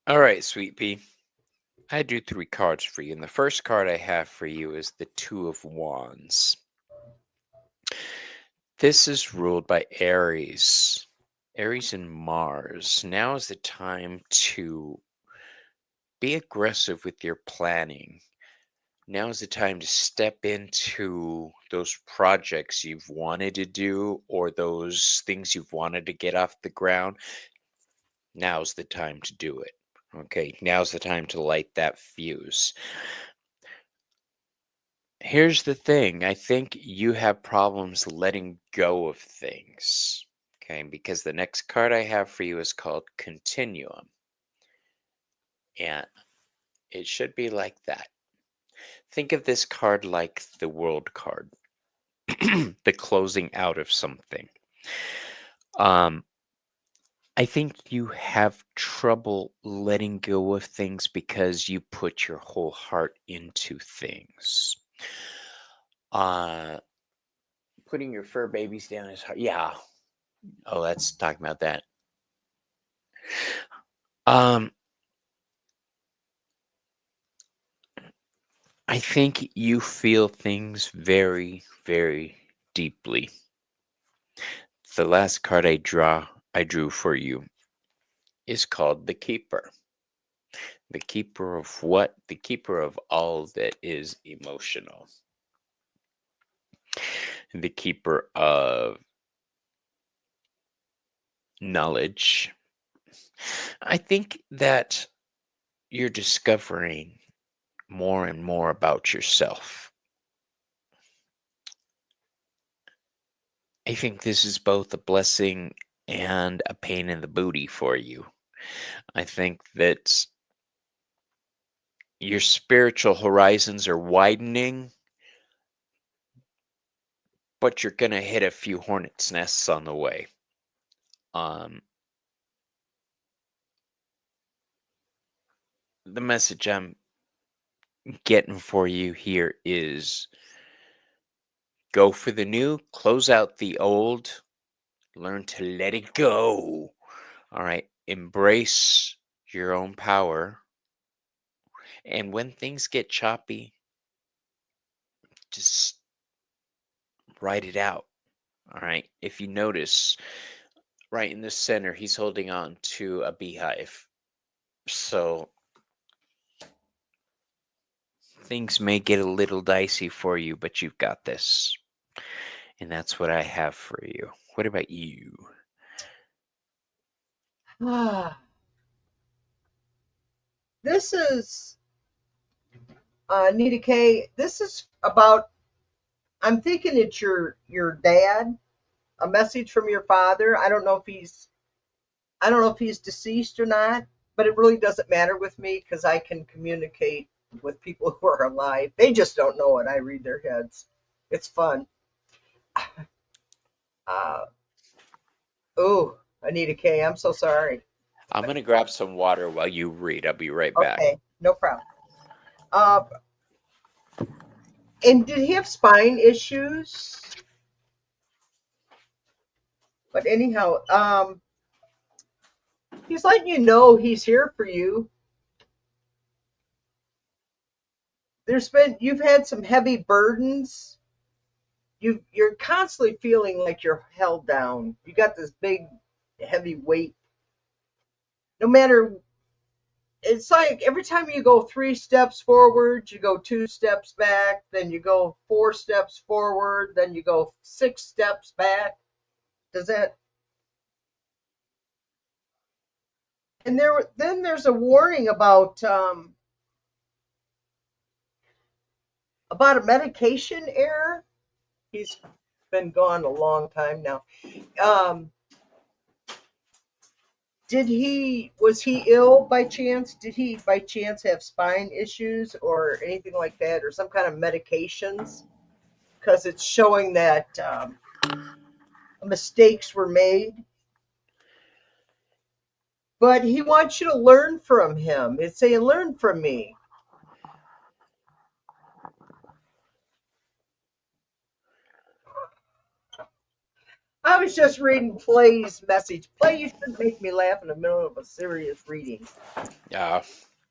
All right, Sweet Pea. I do 3 cards for you, and the first card I have for you is the Two of Wands. This is ruled by Aries. Aries and Mars. Now is the time to be aggressive with your planning. Now is the time to step into those projects you've wanted to do or those things you've wanted to get off the ground. Now's the time to do it. Okay, now's the time to light that fuse. Here's the thing. I think you have problems letting go of things. Okay, because the next card I have for you is called Continuum. And it should be like that. Think of this card like the World card, the closing out of something. I think you have trouble letting go of things because you put your whole heart into things. Putting your fur babies down is hard. Yeah. Oh, let's talk about that. I think you feel things very, very deeply. The last card I drew for you is called the Keeper. The keeper of what? The keeper of all that is emotional. The keeper of knowledge. I think that you're discovering more and more about yourself. I think this is both a blessing and a pain in the booty for you. I think that your spiritual horizons are widening, but you're going to hit a few hornet's nests on the way. The message I'm getting for you here is go for the new, close out the old, learn to let it go. All right, embrace your own power. And when things get choppy, just write it out. All right, if you notice, right in the center, he's holding on to a beehive. So things may get a little dicey for you, but you've got this. And that's what I have for you. What about you? This is Nita K. This is about. I'm thinking it's your dad. A message from your father. I don't know if he's deceased or not, but it really doesn't matter with me because I can communicate with people who are alive. They just don't know it. I read their heads. It's fun. Oh, Anita K. I'm so sorry. I'm going to grab some water while you read. I'll be right back. Okay, no problem. And did he have spine issues? But anyhow, he's letting you know he's here for you. You've had some heavy burdens. You're constantly feeling like you're held down. You got this big, heavy weight. No matter, it's like every time you go 3 steps forward, you go 2 steps back, then you go 4 steps forward, then you go 6 steps back. Does that? And then there's a warning about a medication error. He's been gone a long time now. Was he ill by chance? Did he by chance have spine issues or anything like that, or some kind of medications? Because it's showing that mistakes were made. But he wants you to learn from him. It's saying, learn from me. I was just reading Play's message. Play, you shouldn't make me laugh in the middle of a serious reading. Yeah,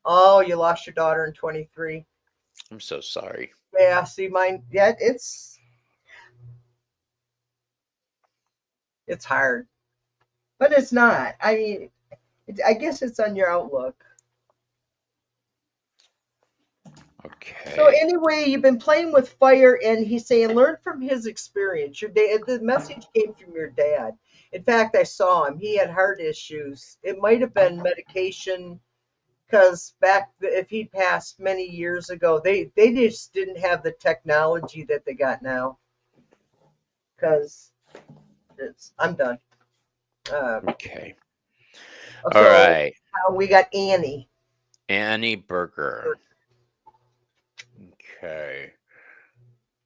Oh, you lost your daughter in 23. I'm so sorry. Yeah, see mine. Yeah, it's hard, but it's not. I mean, I guess it's on your outlook. So Okay. anyway, you've been playing with fire, and he's saying learn from his experience. Your dad, the message came from your dad. In fact, I saw him. He had heart issues. It might have been medication because back if he passed many years ago, they just didn't have the technology that they got now. Because I'm done. Okay. All So right. we got Annie. Annie Burger. Okay.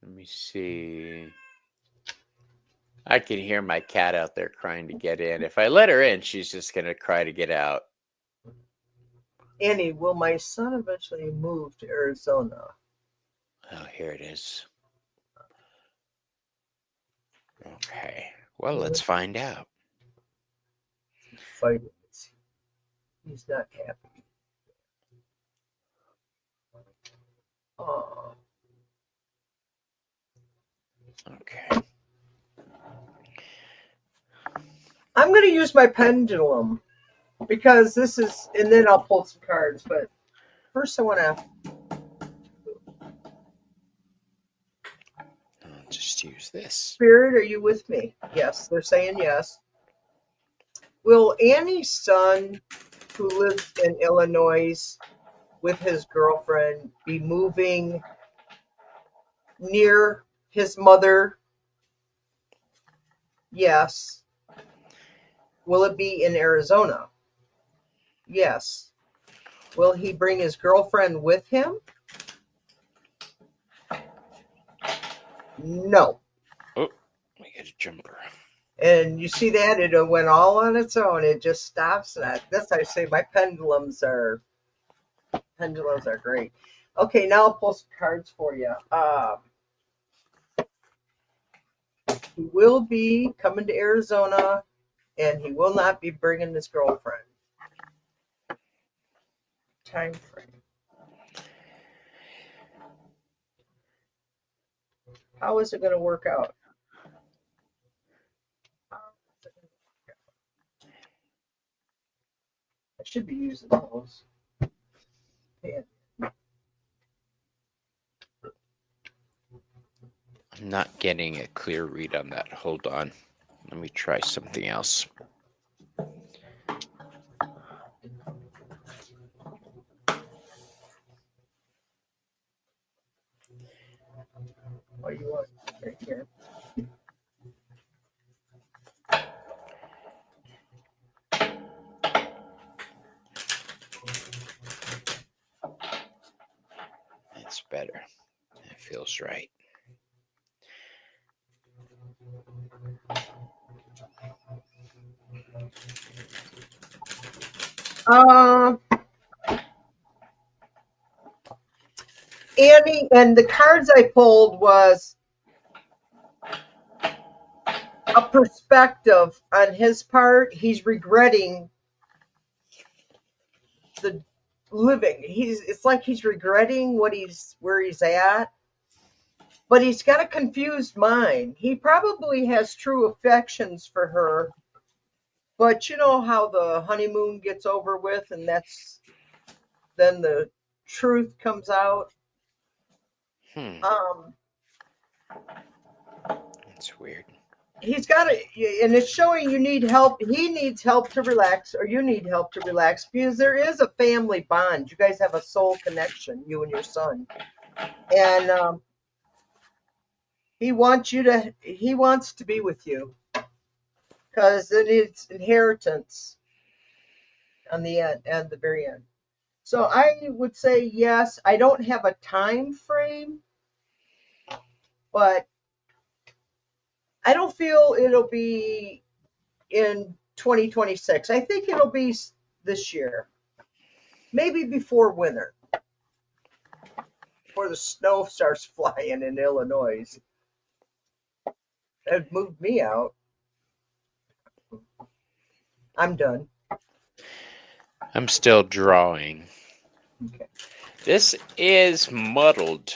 Let me see. I can hear my cat out there crying to get in. If I let her in, she's just going to cry to get out. Annie, will my son eventually move to Arizona? Oh, here it is. Okay. Well, let's find out. Fighting. He's not happy. Oh. Okay. I'm going to use my pendulum because this is, and then I'll pull some cards. But first, I want to. I'll just use this. Spirit, are you with me? Yes, they're saying yes. Will Annie's son, who lives in Illinois with his girlfriend, be moving near his mother? Yes. Will it be in Arizona? Yes. Will he bring his girlfriend with him? No. Oh, we got a jumper. And you see that? It went all on its own. It just stops that. That's how I say my pendulums are great. Okay, now I'll pull some cards for you. He will be coming to Arizona, and he will not be bringing his girlfriend. Time frame. How is it going to work out? I should be using those. Yeah. I'm not getting a clear read on that. Hold on. Let me try something else. What do you want? Right here. It's better. It feels right. Annie, and the cards I pulled was a perspective on his part. He's regretting the living. It's like he's regretting where he's at, but he's got a confused mind. He probably has true affections for her, but you know how the honeymoon gets over with, and then the truth comes out. That's weird. He's got it, and it's showing you need help. He needs help to relax, or you need help to relax, because there is a family bond. You guys have a soul connection, you and your son, and he wants to be with you because it is inheritance on the end, at the very end. So I would say yes. I don't have a time frame, but I don't feel it'll be in 2026. I think it'll be this year. Maybe before winter. Before the snow starts flying in Illinois. That moved me out. I'm done. I'm still drawing. Okay. This is muddled.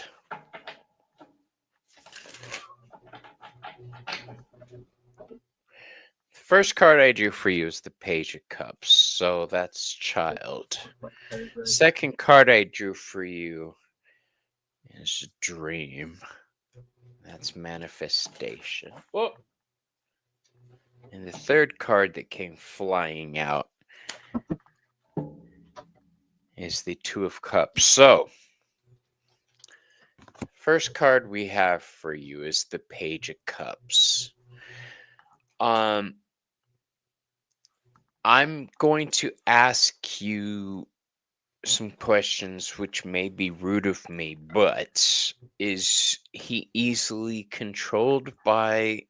First card I drew for you is the Page of Cups, so that's child. Second card I drew for you is Dream. That's manifestation. Oh. And the third card that came flying out is the Two of Cups. So, first card we have for you is the Page of Cups. I'm going to ask you some questions which may be rude of me, but is he easily controlled by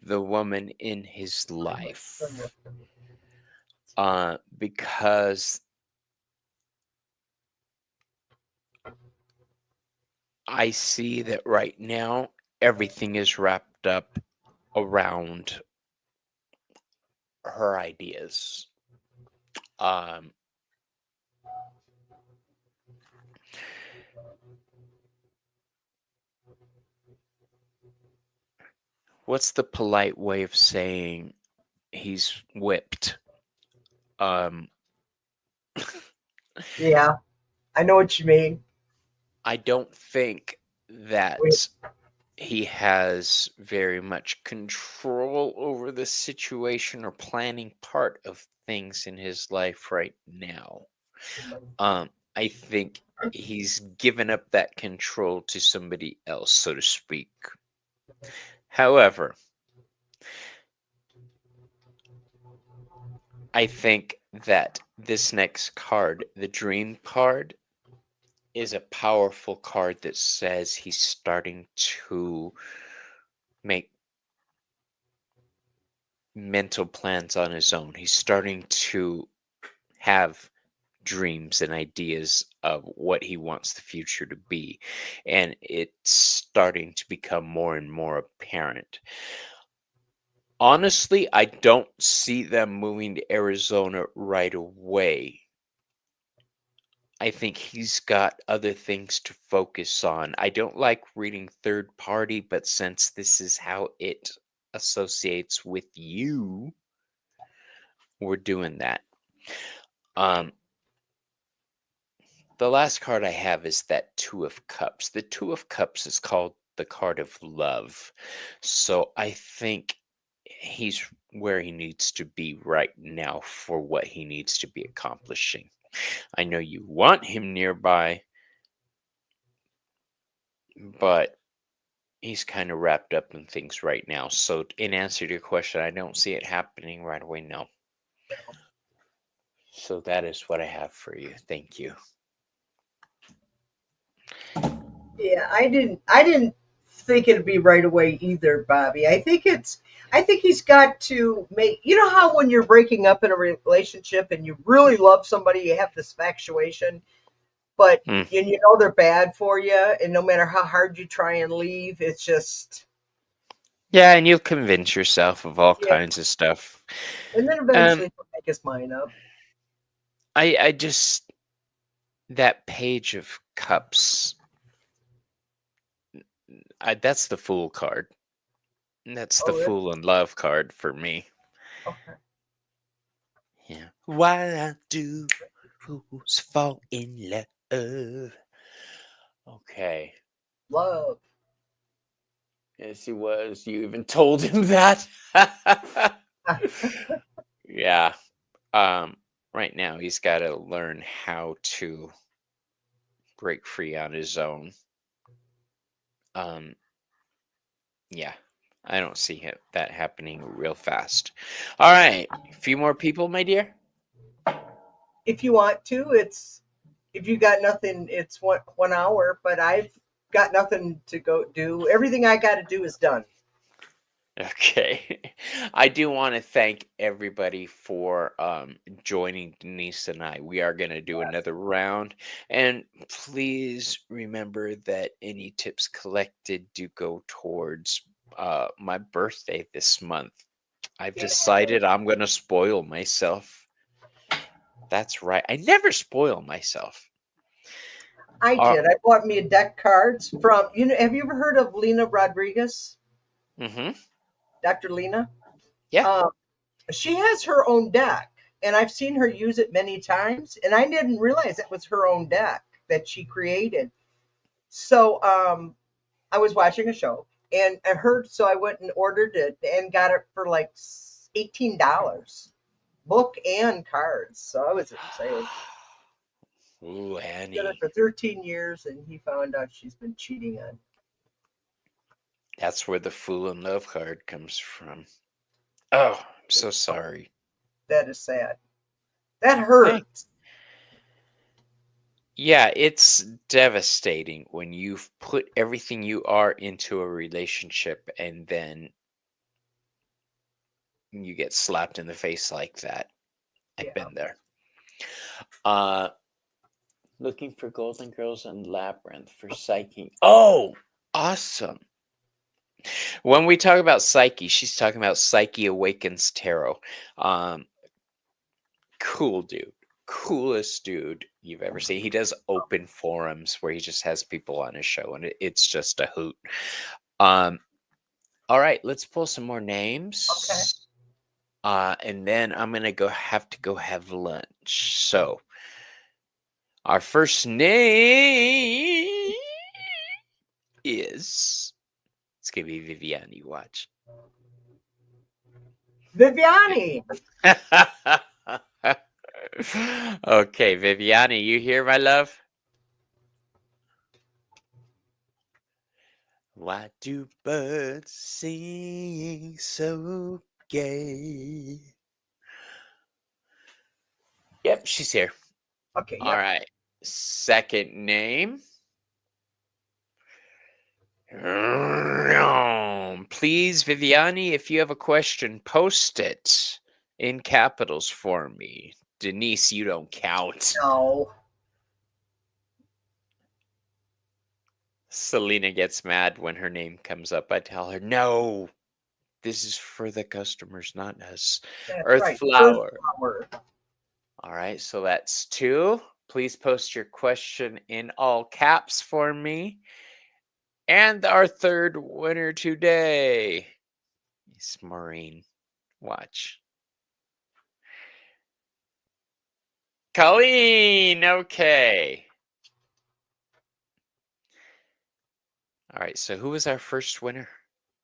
the woman in his life? Because I see that right now everything is wrapped up around her ideas. What's the polite way of saying he's whipped? Yeah, I know what you mean. I don't think that he has very much control over the situation or planning part of things in his life right now. I think he's given up that control to somebody else, so to speak. However, I think that this next card, the Dream card, is a powerful card that says he's starting to make mental plans on his own. He's starting to have dreams and ideas of what he wants the future to be. And it's starting to become more and more apparent. Honestly, I don't see them moving to Arizona right away. I think he's got other things to focus on. I don't like reading third party, but since this is how it associates with you, we're doing that. The last card I have is that Two of Cups. The Two of Cups is called the card of love. So I think he's where he needs to be right now for what he needs to be accomplishing. I know you want him nearby, but he's kind of wrapped up in things right now. So in answer to your question, I don't see it happening right away, no. So that is what I have for you. Thank you. Yeah, I didn't think it'd be right away either, Bobby. I think he's got to make, you know how when you're breaking up in a relationship and you really love somebody, you have this infatuation, but you know they're bad for you, and no matter how hard you try and leave, it's just. Yeah, and you'll convince yourself of all kinds of stuff. And then eventually he'll make his mind up. I just, that Page of Cups, that's the Fool card. That's the Fool in Love card for me. Okay. Yeah. Why do fools fall in love? Okay. Love. Yes, he was. You even told him that. Yeah. Right now he's got to learn how to break free on his own. Yeah. I don't see that happening real fast. All right. A few more people, my dear. If you want to, if you got nothing, it's 1 hour, but I've got nothing to go do. Everything I got to do is done. Okay. I do want to thank everybody for joining Denise and I. We are going to do another round. And please remember that any tips collected do go towards my birthday this month. I've decided I'm going to spoil myself. That's right. I never spoil myself. I did. I bought me a deck cards from, have you ever heard of Lena Rodriguez? Mm-hmm. Dr. Lena? Yeah. Um, she has her own deck, and I've seen her use it many times, and I didn't realize it was her own deck that she created. So I was watching a show, and I heard, so I went and ordered it and got it for like $18, book and cards. So I was excited. Ooh, Did it Annie. for 13 years, and he found out she's been cheating on. That's where the Fool in Love card comes from. Oh, I'm so sorry. That is sad. That Thank. hurts. Yeah, it's devastating when you've put everything you are into a relationship and then you get slapped in the face like that. I've Yeah. been there. Uh looking for Golden Girls and Labyrinth for Psyche. Oh, awesome. When we talk about Psyche, she's talking about Psyche Awakens Tarot. Um cool dude. Coolest dude you've ever seen. He does open forums where he just has people on his show and it's just a hoot. Um all right, let's pull some more Okay. names. And then I'm gonna have to go have lunch. So our first name is it's gonna be Viviani. Watch. Viviani. Okay, Viviani, you here, my love? Why do birds sing so gay? Yep, she's here. Okay. All Yep. right. Second name. Please, Viviani, if you have a question, post it in capitals for me. Denise, you don't count. No. Selena gets mad when her name comes up. I tell her, no, this is for the customers, not us. That's Earth right. Earth flower. flower. All right, so that's two. Please post your question in all caps for me. And our third winner today is Maureen. Watch. Colleen, okay. All right, so who was our first winner?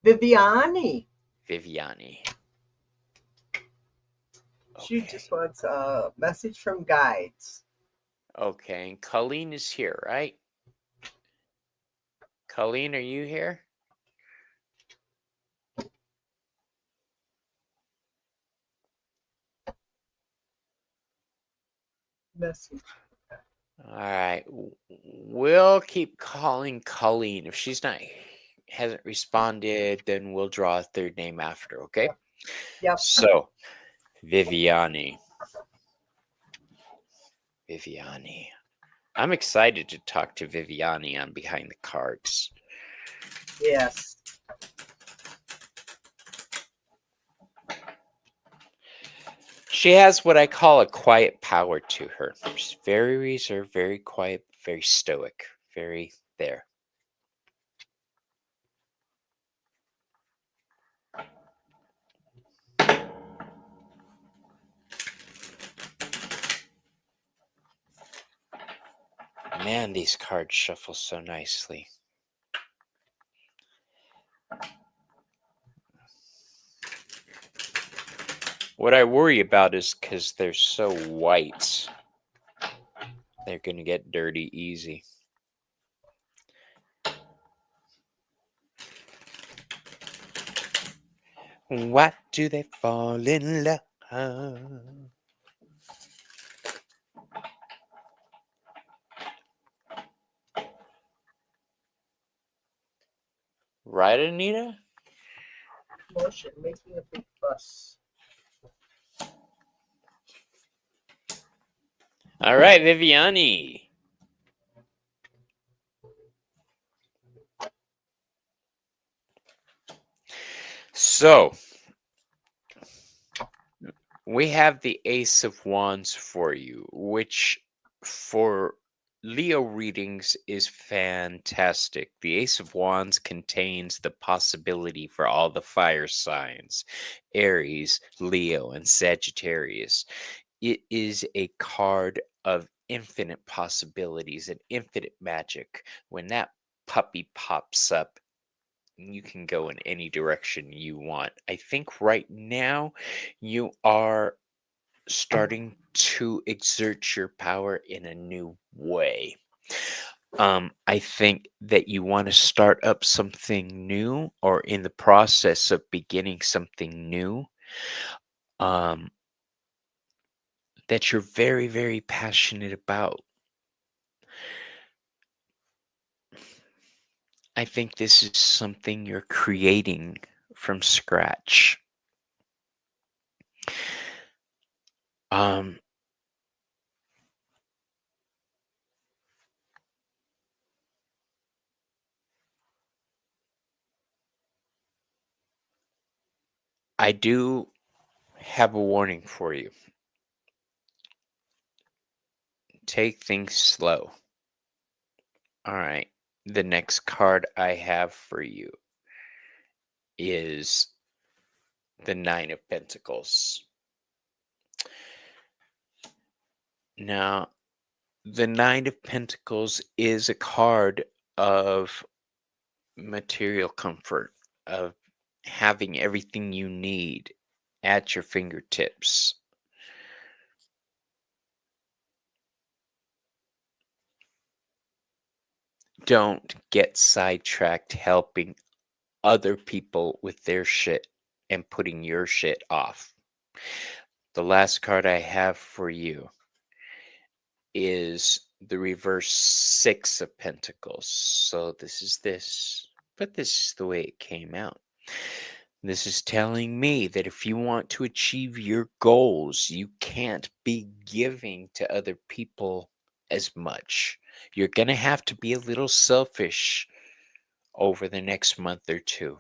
Viviani. Viviani. She Okay. just wants a message from guides. Okay, and Colleen is here, right? Colleen, are you here? Message. All right. We'll keep calling Colleen. If she's not hasn't responded, then we'll draw a third name after, okay? Yep. So, Viviani. Viviani. I'm excited to talk to Viviani on Behind the Cards. Yes. She has what I call a quiet power to her. She's very reserved, very quiet, very stoic, very there. Man, these cards shuffle so nicely. What I worry about is because they're so white, they're going to get dirty easy. Why do they fall in love? Right, Anita? commotion, making a big fuss. All right, Viviani. So we have the Ace of Wands for you, which for Leo readings is fantastic. The Ace of Wands contains the possibility for all the fire signs, Aries, Leo, and Sagittarius. It is a card of infinite possibilities and infinite magic. When that puppy pops up, you can go in any direction you want. I think right now you are starting to exert your power in a new way. I think that you want to start up something new or in the process of beginning something new. That you're very, very passionate about. I think this is something you're creating from scratch. I do have a warning for you. Take things slow. All right. The next card I have for you is the Nine of Pentacles. Now, the Nine of Pentacles is a card of material comfort, of having everything you need at your fingertips. Don't get sidetracked helping other people with their shit and putting your shit off. The last card I have for you is the reverse Six of Pentacles. So this is this, but this is the way it came out. This is telling me that if you want to achieve your goals, you can't be giving to other people as much. You're going to have to be a little selfish over the next month or two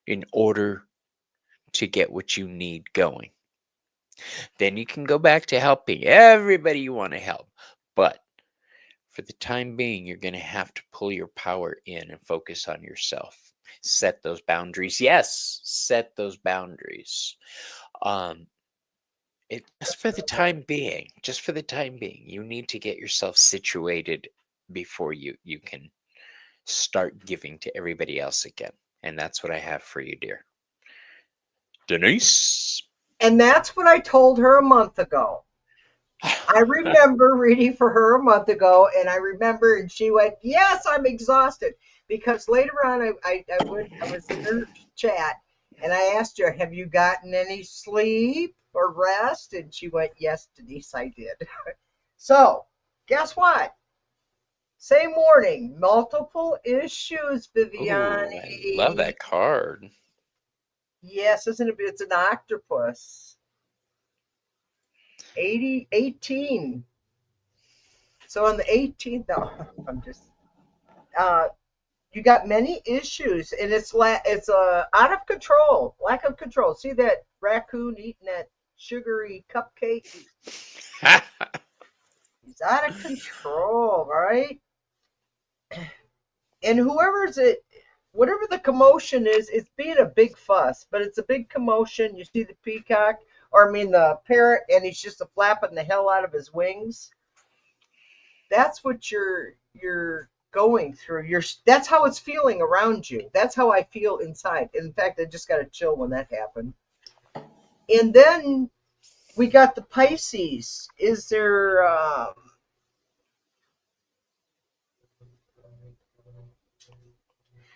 in order to get what you need going. Then you can go back to helping everybody you want to help. But for the time being, you're going to have to pull your power in and focus on yourself. Set those boundaries. Yes, set those boundaries. Just for the time being, you need to get yourself situated before you can start giving to everybody else again. And that's what I have for you, dear. Denise. And that's what I told her a month ago. I remember reading for her a month ago, and I remember, and she went, "Yes, I'm exhausted." Because later on, I was in her chat, and I asked her, "Have you gotten any sleep or rest?" And she went, "Yes, Denise, I did." So, guess what? Same morning, multiple issues, Ooh, I love Viviani. that card. Yes, isn't it? It's an octopus. 18. So on the 18th, no, I'm just you got many issues, and it's out of control, lack of control. See that raccoon eating that sugary cupcake? He's out of control, right? And whatever the commotion is, it's being a big fuss, but it's a big commotion. You see the peacock, or I mean the parrot, and he's just flapping the hell out of his wings. That's what you're going through. That's how it's feeling around you. That's how I feel inside. In fact, I just got a chill when that happened. And then we got the Pisces. Is there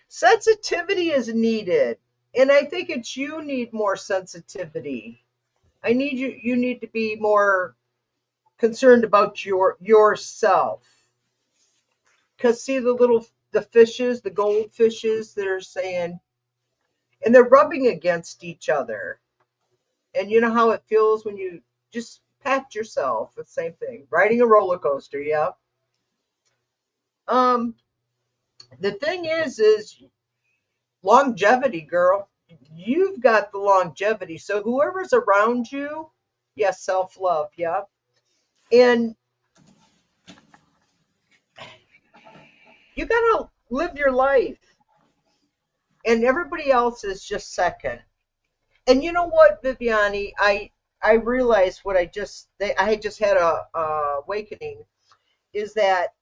sensitivity is needed, and I think it's you need more sensitivity. You need to be more concerned about yourself. Because see the fishes, the goldfishes, they're saying and they're rubbing against each other. And you know how it feels when you just pat yourself. The same thing. Riding a roller coaster, yeah. Um, the thing is longevity, girl. You've got the longevity. So whoever's around you, yes, self-love, yeah. And you gotta live your life. And everybody else is just second. And you know what, Viviani, I realized what I just had a awakening is that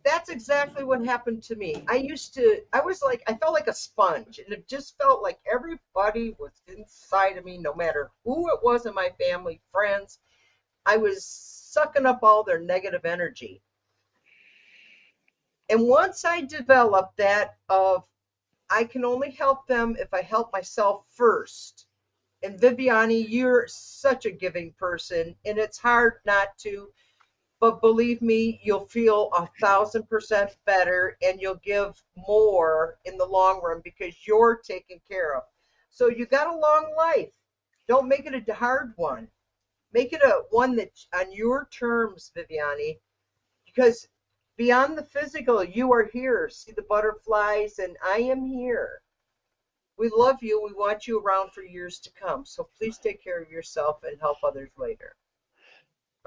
that's exactly what happened to me. I felt like a sponge, and it just felt like everybody was inside of me, no matter who it was in my family, friends. I was sucking up all their negative energy. And once I developed that of I can only help them if I help myself first. And Viviani, you're such a giving person, and it's hard not to. But believe me, you'll feel 1,000% better and you'll give more in the long run because you're taken care of. So you got a long life. Don't make it a hard one. Make it a one that on your terms, Viviani, because beyond the physical, you are here. See the butterflies, and I am here. We love you. We want you around for years to come. So please take care of yourself and help others later.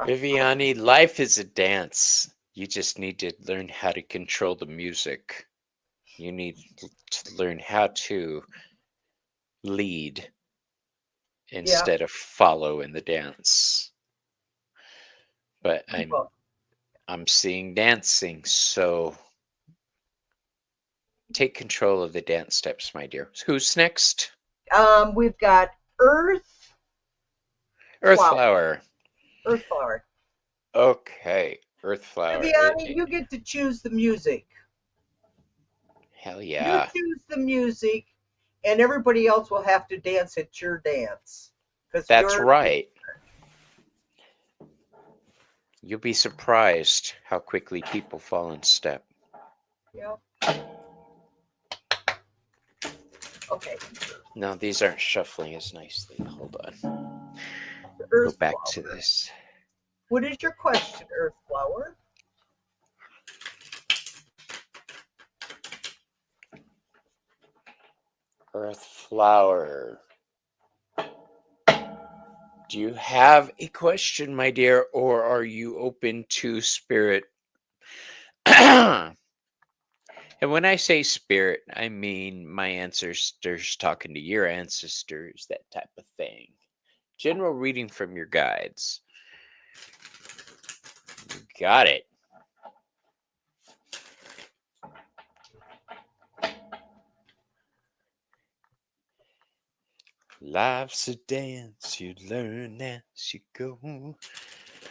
Viviani, life is a dance. You just need to learn how to control the music. You need to learn how to lead Yeah, instead of follow in the dance. But well, I'm seeing dancing, so take control of the dance steps, my dear. Who's next? we've got Earth Earth Flower. flower. Earth Flower. Okay, Earth flower. Viviani, you get to choose the music. Hell You yeah. choose the music, and everybody else will have to dance at your dance because That's you're. right. You'll be surprised how quickly people fall in step. Yeah. Okay. No, these aren't shuffling as nicely. Hold on. Go Earth back to Flower. this. What is your question, Earth Flower? Earth flower. Do you have a question, my dear, or are you open to spirit? And when I say spirit, I mean my ancestors talking to your ancestors, that type of thing. General reading from your guides. You got it. Life's a dance, you learn as you go.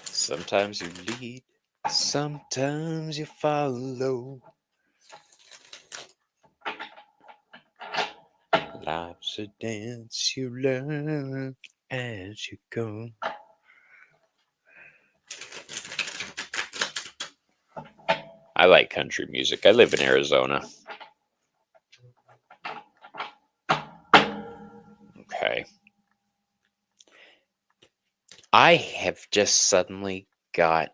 Sometimes you lead, sometimes you follow. Life's a dance, you learn as you go. I like country music. I live in Arizona. Okay. I have just suddenly got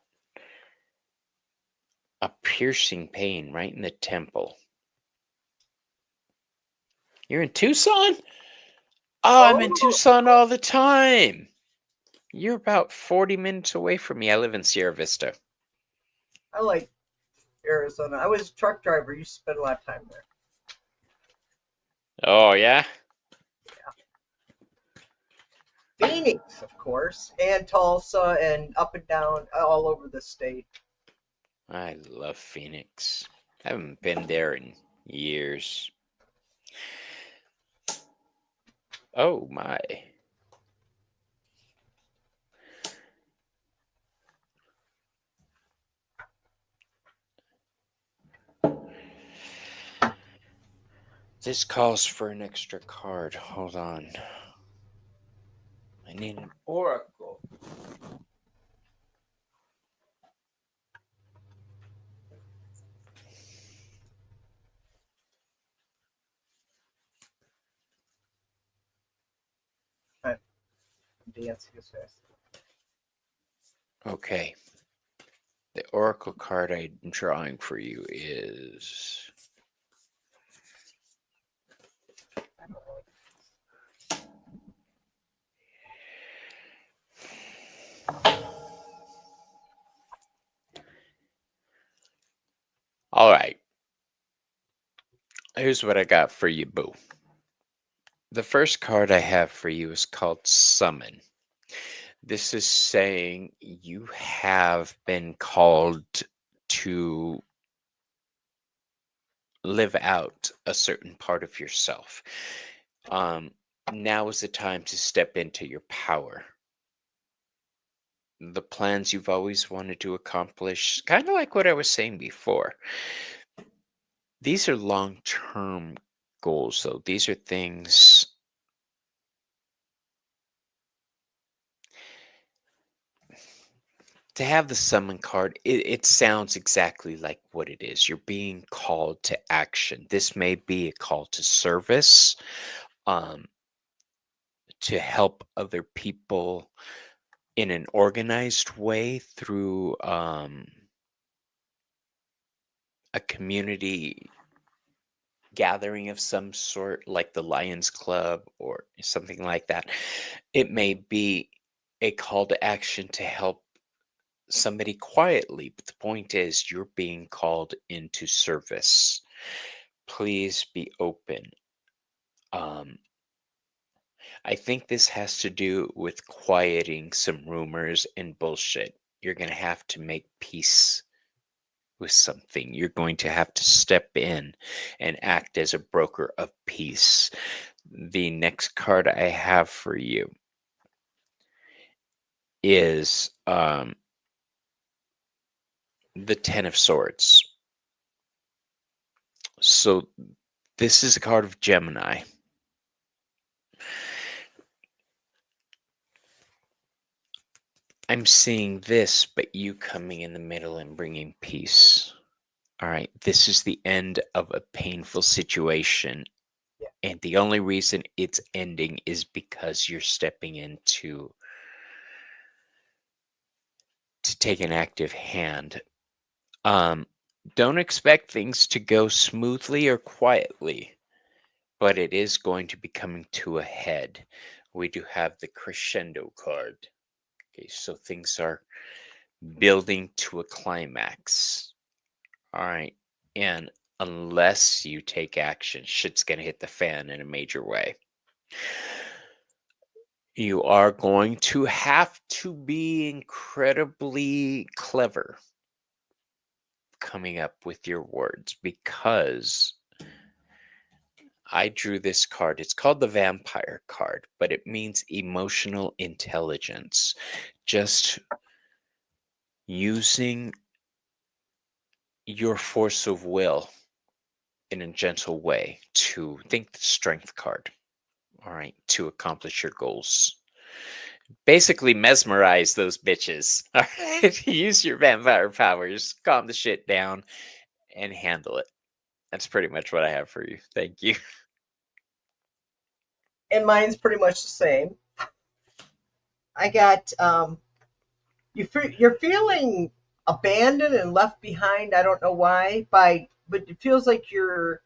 a piercing pain right in the temple. You're in Tucson? Oh, I'm in Oh, Tucson all the time. You're about 40 minutes away from me. I live in Sierra Vista. I like Arizona. I was a truck driver. You spent a lot of time there. Oh, yeah? Phoenix, of course, and Tulsa, and up and down all over the state. I love Phoenix. I haven't been there in years. Oh, my. This calls for an extra card. Hold on. I need an oracle. dancing as fast. Okay. The oracle card I'm drawing for you is all right. Here's what I got for you, boo. The first card I have for you is called Summon. This is saying you have been called to live out a certain part of yourself. Now is the time to step into your power. The plans you've always wanted to accomplish, kind of like what I was saying before. These are long-term goals, though. These are things to have the summon card. It sounds exactly like what it is. You're being called to action. This may be a call to service, um, to help other people in an organized way through a community gathering of some sort, like the Lions Club or something like that. It may be a call to action to help somebody quietly, but the point is you're being called into service. Please be open. I think this has to do with quieting some rumors and bullshit. You're going to have to make peace with something. You're going to have to step in and act as a broker of peace. The next card I have for you is the Ten of Swords. So this is a card of Gemini. I'm seeing this, but you coming in the middle and bringing peace. All right, this is the end of a painful situation. Yeah. And the only reason it's ending is because you're stepping in to take an active hand. Don't expect things to go smoothly or quietly, but it is going to be coming to a head. We do have the crescendo card. Okay, so things are building to a climax. All right. And unless you take action, shit's going to hit the fan in a major way. You are going to have to be incredibly clever coming up with your words, because I drew this card. It's called the Vampire card, but it means emotional intelligence. Just using your force of will in a gentle way to think the strength card. All right, to accomplish your goals. Basically mesmerize those bitches. All right, use your vampire powers, calm the shit down, and handle it. That's pretty much what I have for you. Thank you. And mine's pretty much the same. I got you're feeling abandoned and left behind. I don't know why, but it feels like your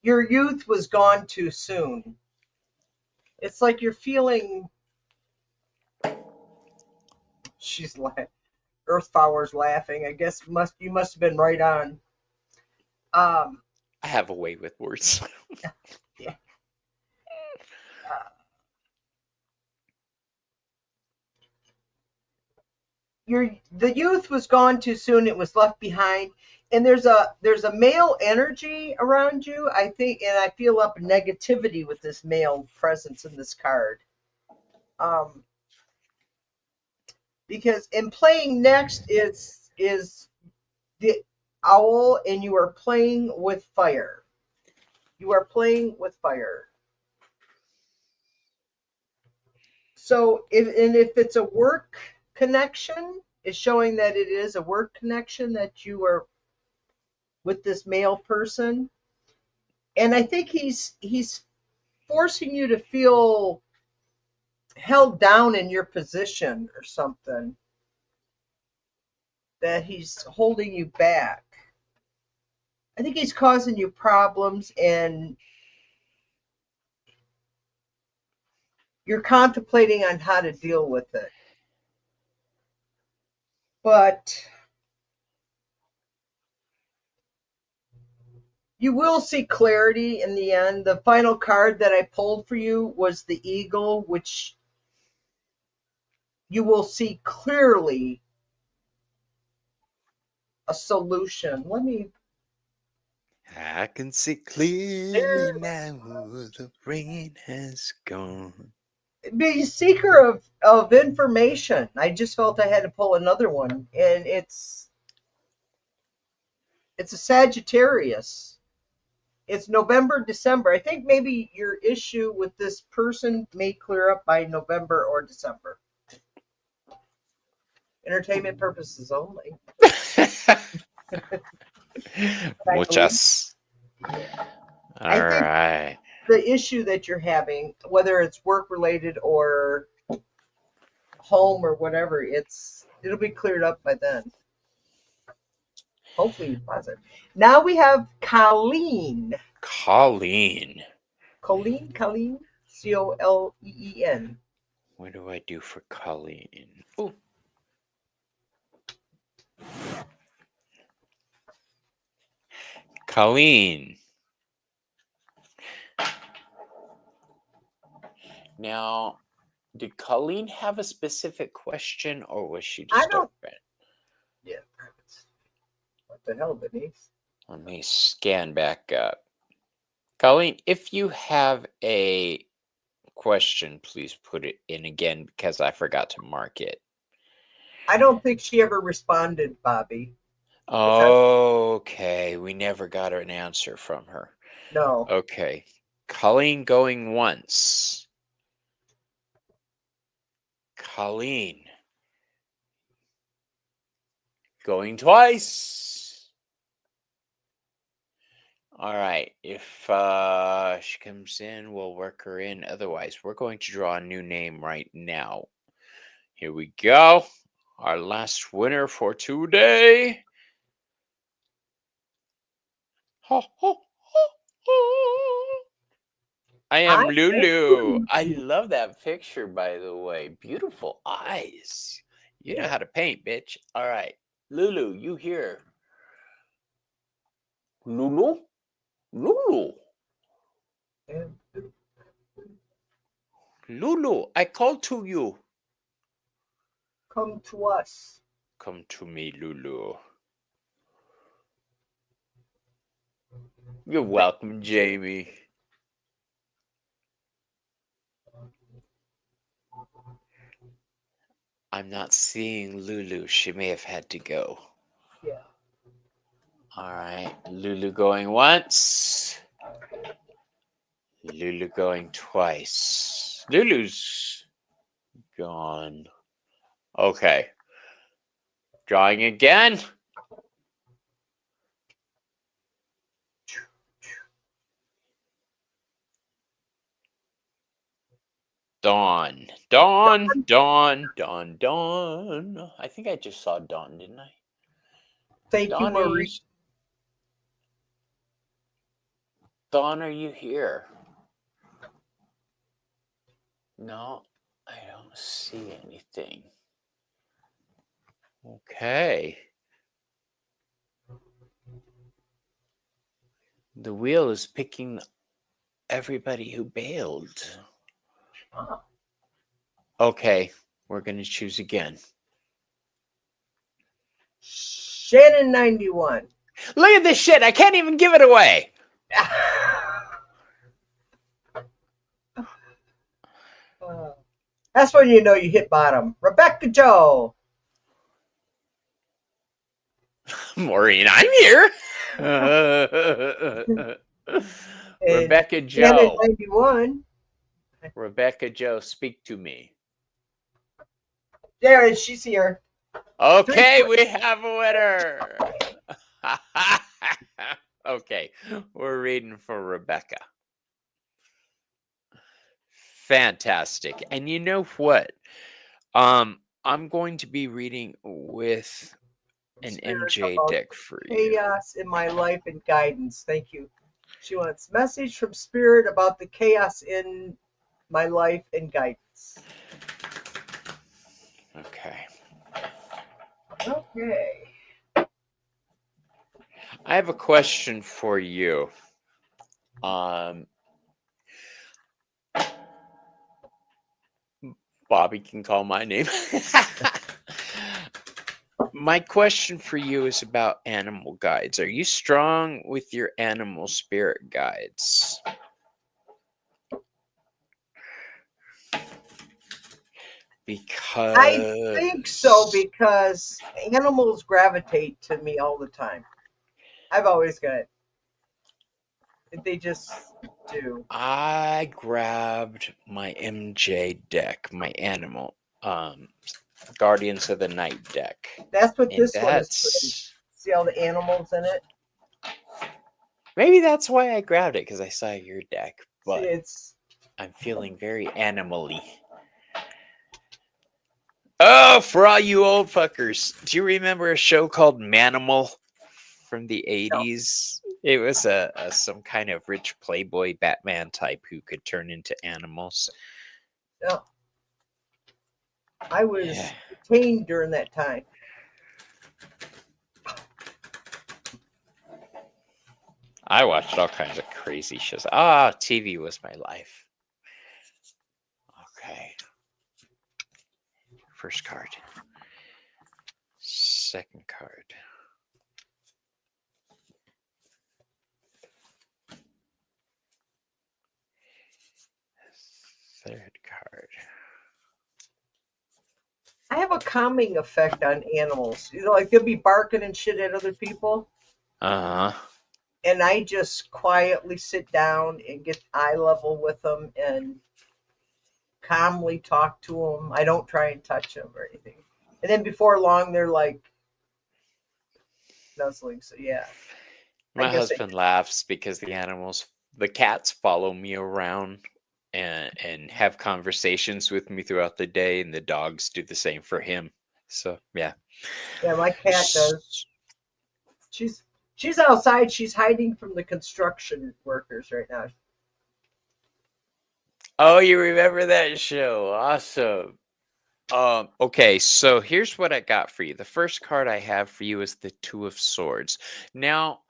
youth was gone too soon. It's like you're feeling. She's laughing. Earthflower's laughing. I guess you must have been right on. Um, I have a way with words. yeah. Uh, the youth was gone too soon. It was left behind, and there's a male energy around you. I think, and I feel up negativity with this male presence in this card. Um, because in playing next is the owl, and you are playing with fire. You are playing with fire. So if it's a work connection, it's showing that it is a work connection that you are with this male person. And I think he's forcing you to feel held down in your position or something, that he's holding you back. I think he's causing you problems, and you're contemplating on how to deal with it. But you will see clarity in the end. The final card that I pulled for you was the Eagle, which you will see clearly a solution. I can see clearly now the rain has gone. Be a seeker of information. I just felt I had to pull another one, and it's a Sagittarius. It's November, December. I think maybe your issue with this person may clear up by November or December. Entertainment purposes only. Muchas. Yeah. All I think right. the issue that you're having, whether it's work related or home or whatever, it'll be cleared up by then. Hopefully positive. Now we have Colleen. Colleen. Colleen, Coleen. What do I do for Colleen? Oh. Colleen. Now, did Colleen have a specific question, or was she just open? Yeah. What the hell, Denise? Let me scan back up. Colleen, if you have a question, please put it in again because I forgot to mark it. I don't think she ever responded, Bobby. Okay, we never got an answer from her. No. Okay, Colleen going once. Colleen going twice. All right, if she comes in, we'll work her in. Otherwise, we're going to draw a new name right now. Here we go. Our last winner for today. Ho, ho, ho, ho. I am Lulu. I love that picture, by the way. Beautiful eyes. You know how to paint, bitch. All right. Lulu, you here. Lulu? Lulu. Lulu, I called to you. Come to us. Come to me, Lulu. You're welcome, Jamie. I'm not seeing Lulu. She may have had to go. Yeah. All right. Lulu going once. Lulu going twice. Lulu's gone. Okay. Drawing again. Dawn. Dawn. Dawn. Dawn. Dawn. I think I just saw Dawn, didn't I? Thank you, Marie. Dawn, are you here? No, I don't see anything. Okay. The wheel is picking everybody who bailed. Okay, we're going to choose again. Shannon 91. Look at this shit. I can't even give it away. That's when you know you hit bottom. Rebecca Joe. Maureen, I'm here. Rebecca Joe. Shannon 91. Rebecca Joe, speak to me. There, she's here. Okay, we have a winner. Okay, we're reading for Rebecca. Fantastic. And you know what? I'm going to be reading with an Spirit MJ about deck the for you. chaos in my life and guidance. Thank you. She wants message from Spirit about the chaos in my life and guidance. Okay. Okay. I have a question for you. Um, Bobby can call my name. My question for you is about animal guides. Are you strong with your animal spirit guides? I think so Because because animals gravitate to me all the time. I've always got it. They just do. I grabbed my MJ deck, my animal, Guardians of the Night deck. That's what And this one is for. See all the animals in it? maybe that's why I grabbed it, because I saw your deck. See, But it's I'm feeling very animal-y. Oh, for all you old fuckers, do you remember a show called Manimal from the no, 80s? It was a some kind of rich playboy Batman type who could turn into animals. no. I Yeah. was detained during that time. I watched all kinds of crazy shows. Ah, TV was my life. Okay. First card. Second card. Third card. I have a calming effect on animals. You know, like they'll be barking and shit at other people, Uh-huh. and I just quietly sit down and get eye level with them and calmly talk to them. I don't try and touch them or anything. And then before long, they're like nuzzling. So yeah, I My guess I husband laughs because the cats follow me around and have conversations with me throughout the day, and the dogs do the same for him. So, yeah. yeah, my cat does. She's she's outside. She's hiding from the construction workers right now. Oh, you remember that show? Awesome. Okay, so here's what I got for you. The first card I have for you is the Two of Swords. Now,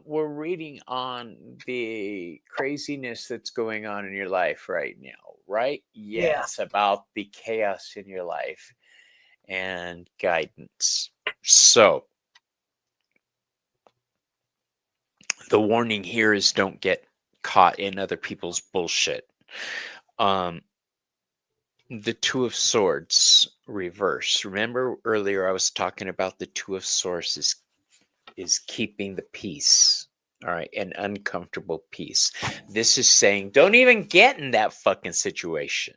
we're reading on the craziness that's going on in your life right now, right? Yeah. Yes, about the chaos in your life and guidance. So, the warning here is don't get caught in other people's bullshit. Um, the Two of Swords reverse. Remember earlier I was talking about the Two of Swords is keeping the peace. All right, an uncomfortable peace. This is saying don't even get in that fucking situation.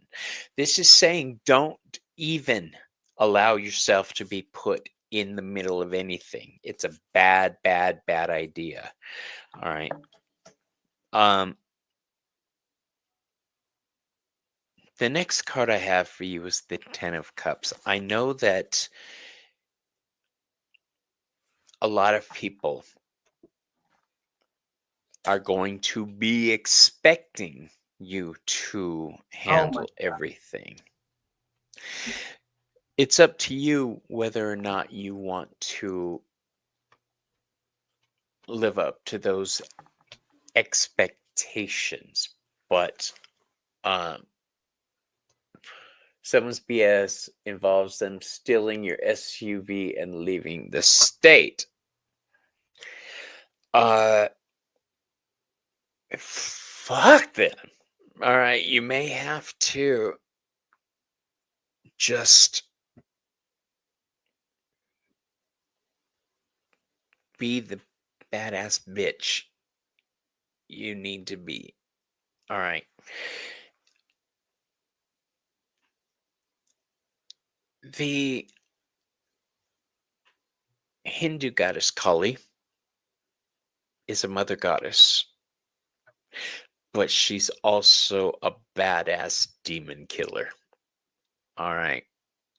This is saying don't even allow yourself to be put in the middle of anything. It's a bad, bad, bad idea. All right. Um, the next card I have for you is the Ten of Cups. I know that a lot of people are going to be expecting you to Oh my handle everything. It's up to you whether or not you want to live up to those expectations. But someone's BS involves them stealing your SUV and leaving the state. Fuck them. All right, you may have to just be the badass bitch you need to be. All right. The Hindu goddess Kali is a mother goddess. but she's also a badass demon killer. All right.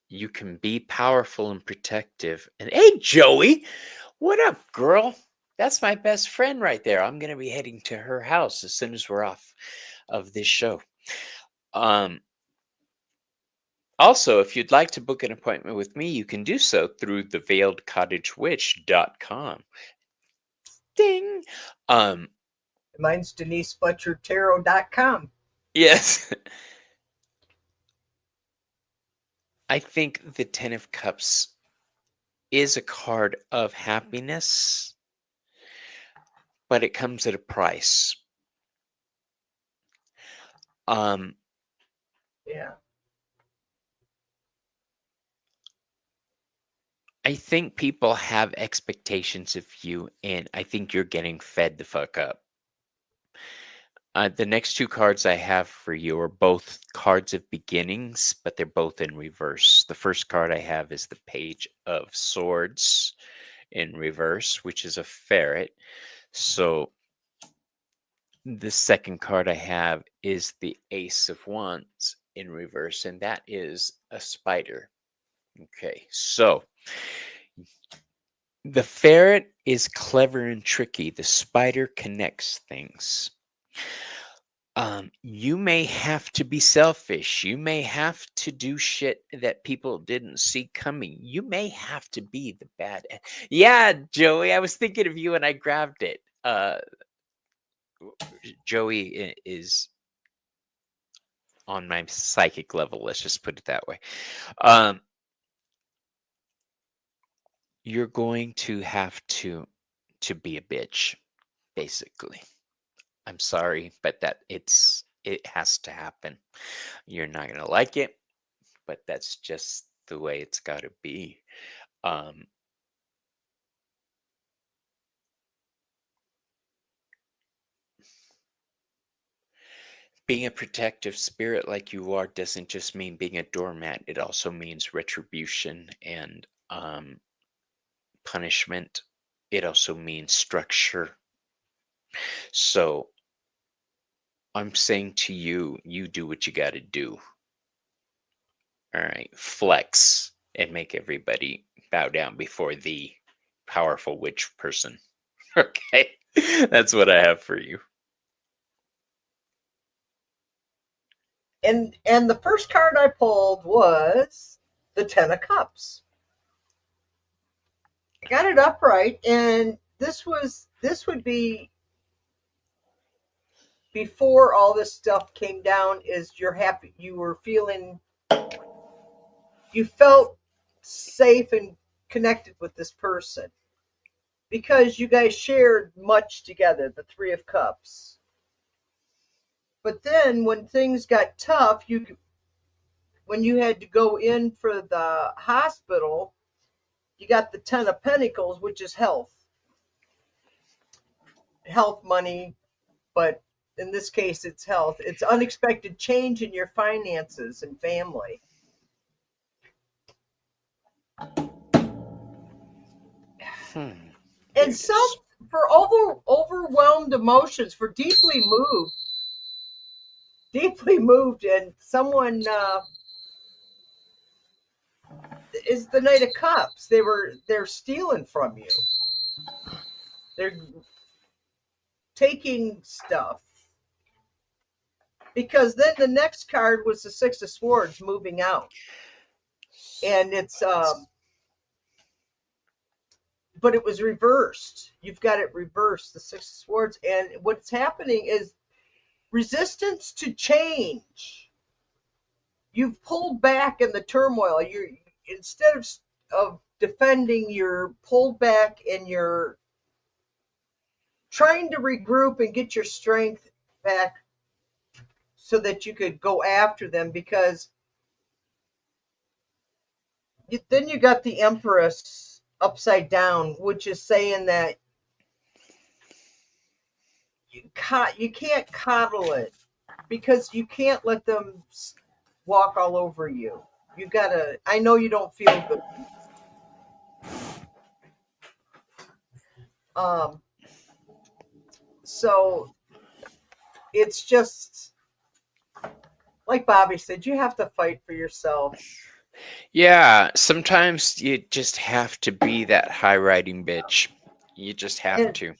You can be powerful and protective. And hey, Joey, what up, girl? That's my best friend right there. I'm going to be heading to her house as soon as we're off of this show. Also, if you'd like to book an appointment with me, you can do so through theveiledcottagewitch.com. Ding. Mine's DeniseFletcherTarot.com. Yes. I think the Ten of Cups is a card of happiness, but it comes at a price. Yeah. I think people have expectations of you, and I think you're getting fed the fuck up. The next two cards I have for you are both cards of beginnings, but they're both in reverse. The first card I have is the Page of Swords in reverse, which is a ferret. So the second card I have is the Ace of Wands in reverse, and that is a spider. Okay, so the ferret is clever and tricky. The spider connects things. You may have to be selfish. You may have to do shit that people didn't see coming. You may have to be the bad. Yeah, Joey, I was thinking of you and I grabbed it. Joey is on my psychic level. Let's just put it that way. You're going to have to be a bitch, basically. I'm sorry, but it has to happen. You're not gonna like it, but that's just the way it's got to be. Being a protective spirit like you are doesn't just mean being a doormat. It also means retribution and punishment. It also means structure. So I'm saying to you, you do what you got to do. All right, flex and make everybody bow down before the powerful witch person. Okay, that's what I have for you. And the first card I pulled was the Ten of Cups. I got it upright, and this would be before all this stuff came down. Is you're happy, you felt safe and connected with this person because you guys shared much together, the Three of Cups. But then when things got tough, when you had to go in for the hospital, you got the Ten of Pentacles, which is health money, but in this case it's health. It's unexpected change in your finances and family. And some for overwhelmed emotions, for deeply moved, and someone is the Knight of Cups. They're stealing from you. They're taking stuff. Because then the next card was the Six of Swords moving out. And it's but it was reversed. You've got it reversed, the Six of Swords, and what's happening is resistance to change. You've pulled back in the turmoil. You're instead of defending, you're pulled back and you're trying to regroup and get your strength back so that you could go after them, because then you got the Empress upside down, which is saying that you can't coddle it, because you can't let them walk all over you. You gotta, I know you don't feel good. So it's just like Bobby said, you have to fight for yourself. Yeah, sometimes you just have to be that high riding bitch. You just have And to.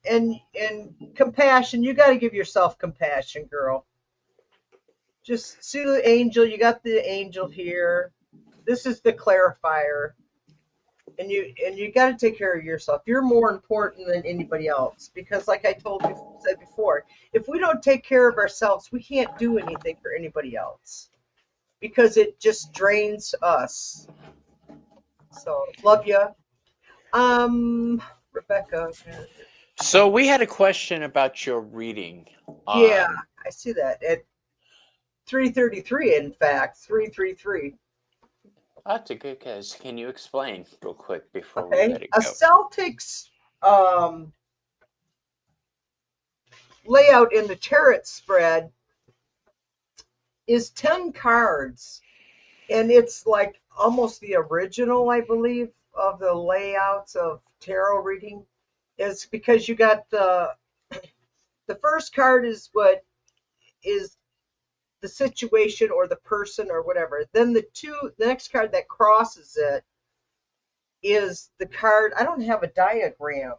and compassion, you got to give yourself compassion, girl. Just see the angel. You got the angel here. This is the clarifier. And you got to take care of yourself. You're more important than anybody else because, like I said before, if we don't take care of ourselves, we can't do anything for anybody else because it just drains us. So love you, Rebecca. So we had a question about your reading. Yeah, Um, I see that at 3:33. In fact, 3:33. that's a good guess. Can you explain real quick before we Okay, let it a go? Celtics layout in the tarot spread is 10 cards, and it's like almost the original, I believe, of the layouts of tarot reading. Is because you got the first card is what is the situation or the person or whatever. Then the next card that crosses it is the card. I don't have a diagram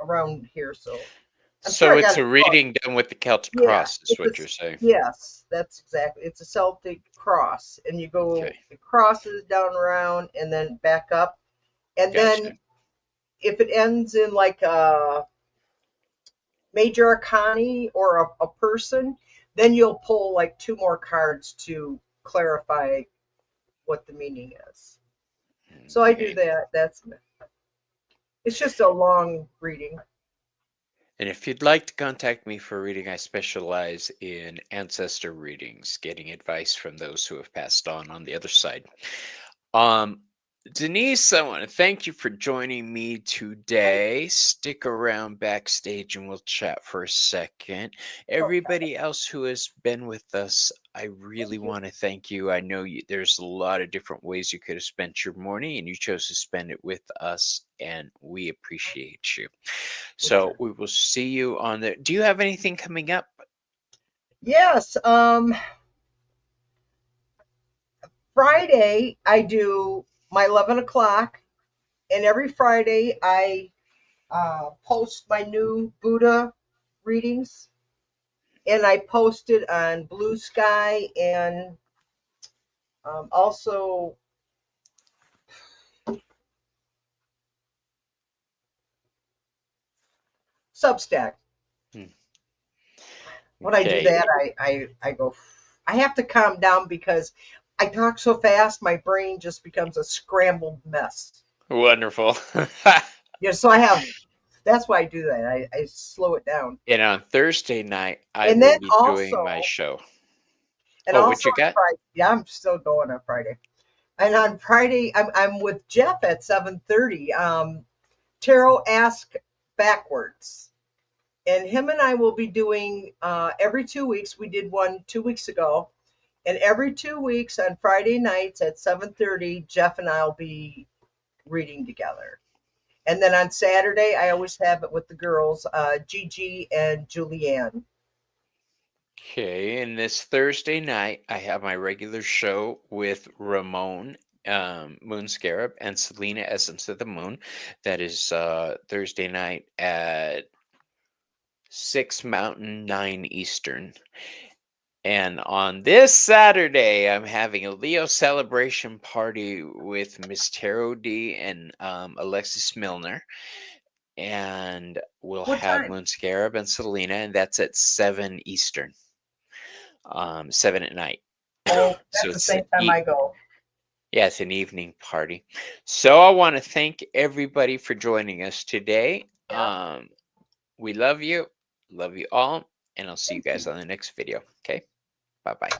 around here, so I'm sure So I it's got a a book. reading done with the Celtic Yeah, cross, is what you're saying. yes, that's exactly. It's a Celtic cross, and you Okay, go it crosses down around and then back up, and gotcha. then if it ends in like a major arcana or a person, then you'll pull like two more cards to clarify what the meaning is. So I do Okay. that. It's just a long reading. And if you'd like to contact me for reading, I specialize in ancestor readings, getting advice from those who have passed on the other side. Um, Denise, I want to thank you for joining me today. Stick around backstage and we'll chat for a second. Okay, Everybody else who has been with us, I really thank you. want to thank you. I know there's a lot of different ways you could have spent your morning, and you chose to spend it with us, and we appreciate you. So we will see you on the. Do you have anything coming up? Yes, Friday I do my 11 o'clock, and every Friday I post my new Buddha readings, and I post it on Blue Sky and also Substack. Hmm, When I do okay, that, I go. I have to calm down because I talk so fast, my brain just becomes a scrambled mess. wonderful. Yeah, so I have. That's why I do that. I slow it down, And on Thursday night, I and will then be doing my also, show. and Oh, what also you on got? Friday. Yeah, I'm still going on Friday. And on Friday, I'm with Jeff at 7:30. Tarot Ask Backwards. And him and I will be doing every 2 weeks. We did one 2 weeks ago. And every 2 weeks on Friday nights at 7:30, Jeff and I'll be reading together. And then on Saturday, I always have it with the girls, Gigi and Julianne. Okay, and this Thursday night, I have my regular show with Ramon Moon Scarab and Selena Essence of the Moon. That is Thursday night at 6 Mountain, 9 Eastern. And on this Saturday, I'm having a Leo celebration party with Miss Taro D and Alexis Milner. And we'll What have time? Moon Scarab and Selena, and that's at 7 Eastern, 7 at night. Oh, So that's the it's same time I go. yeah, it's an evening party. So I want to thank everybody for joining us today. Yeah. We love you all, and I'll see you Thank guys you. on the next video. Okay, bye bye.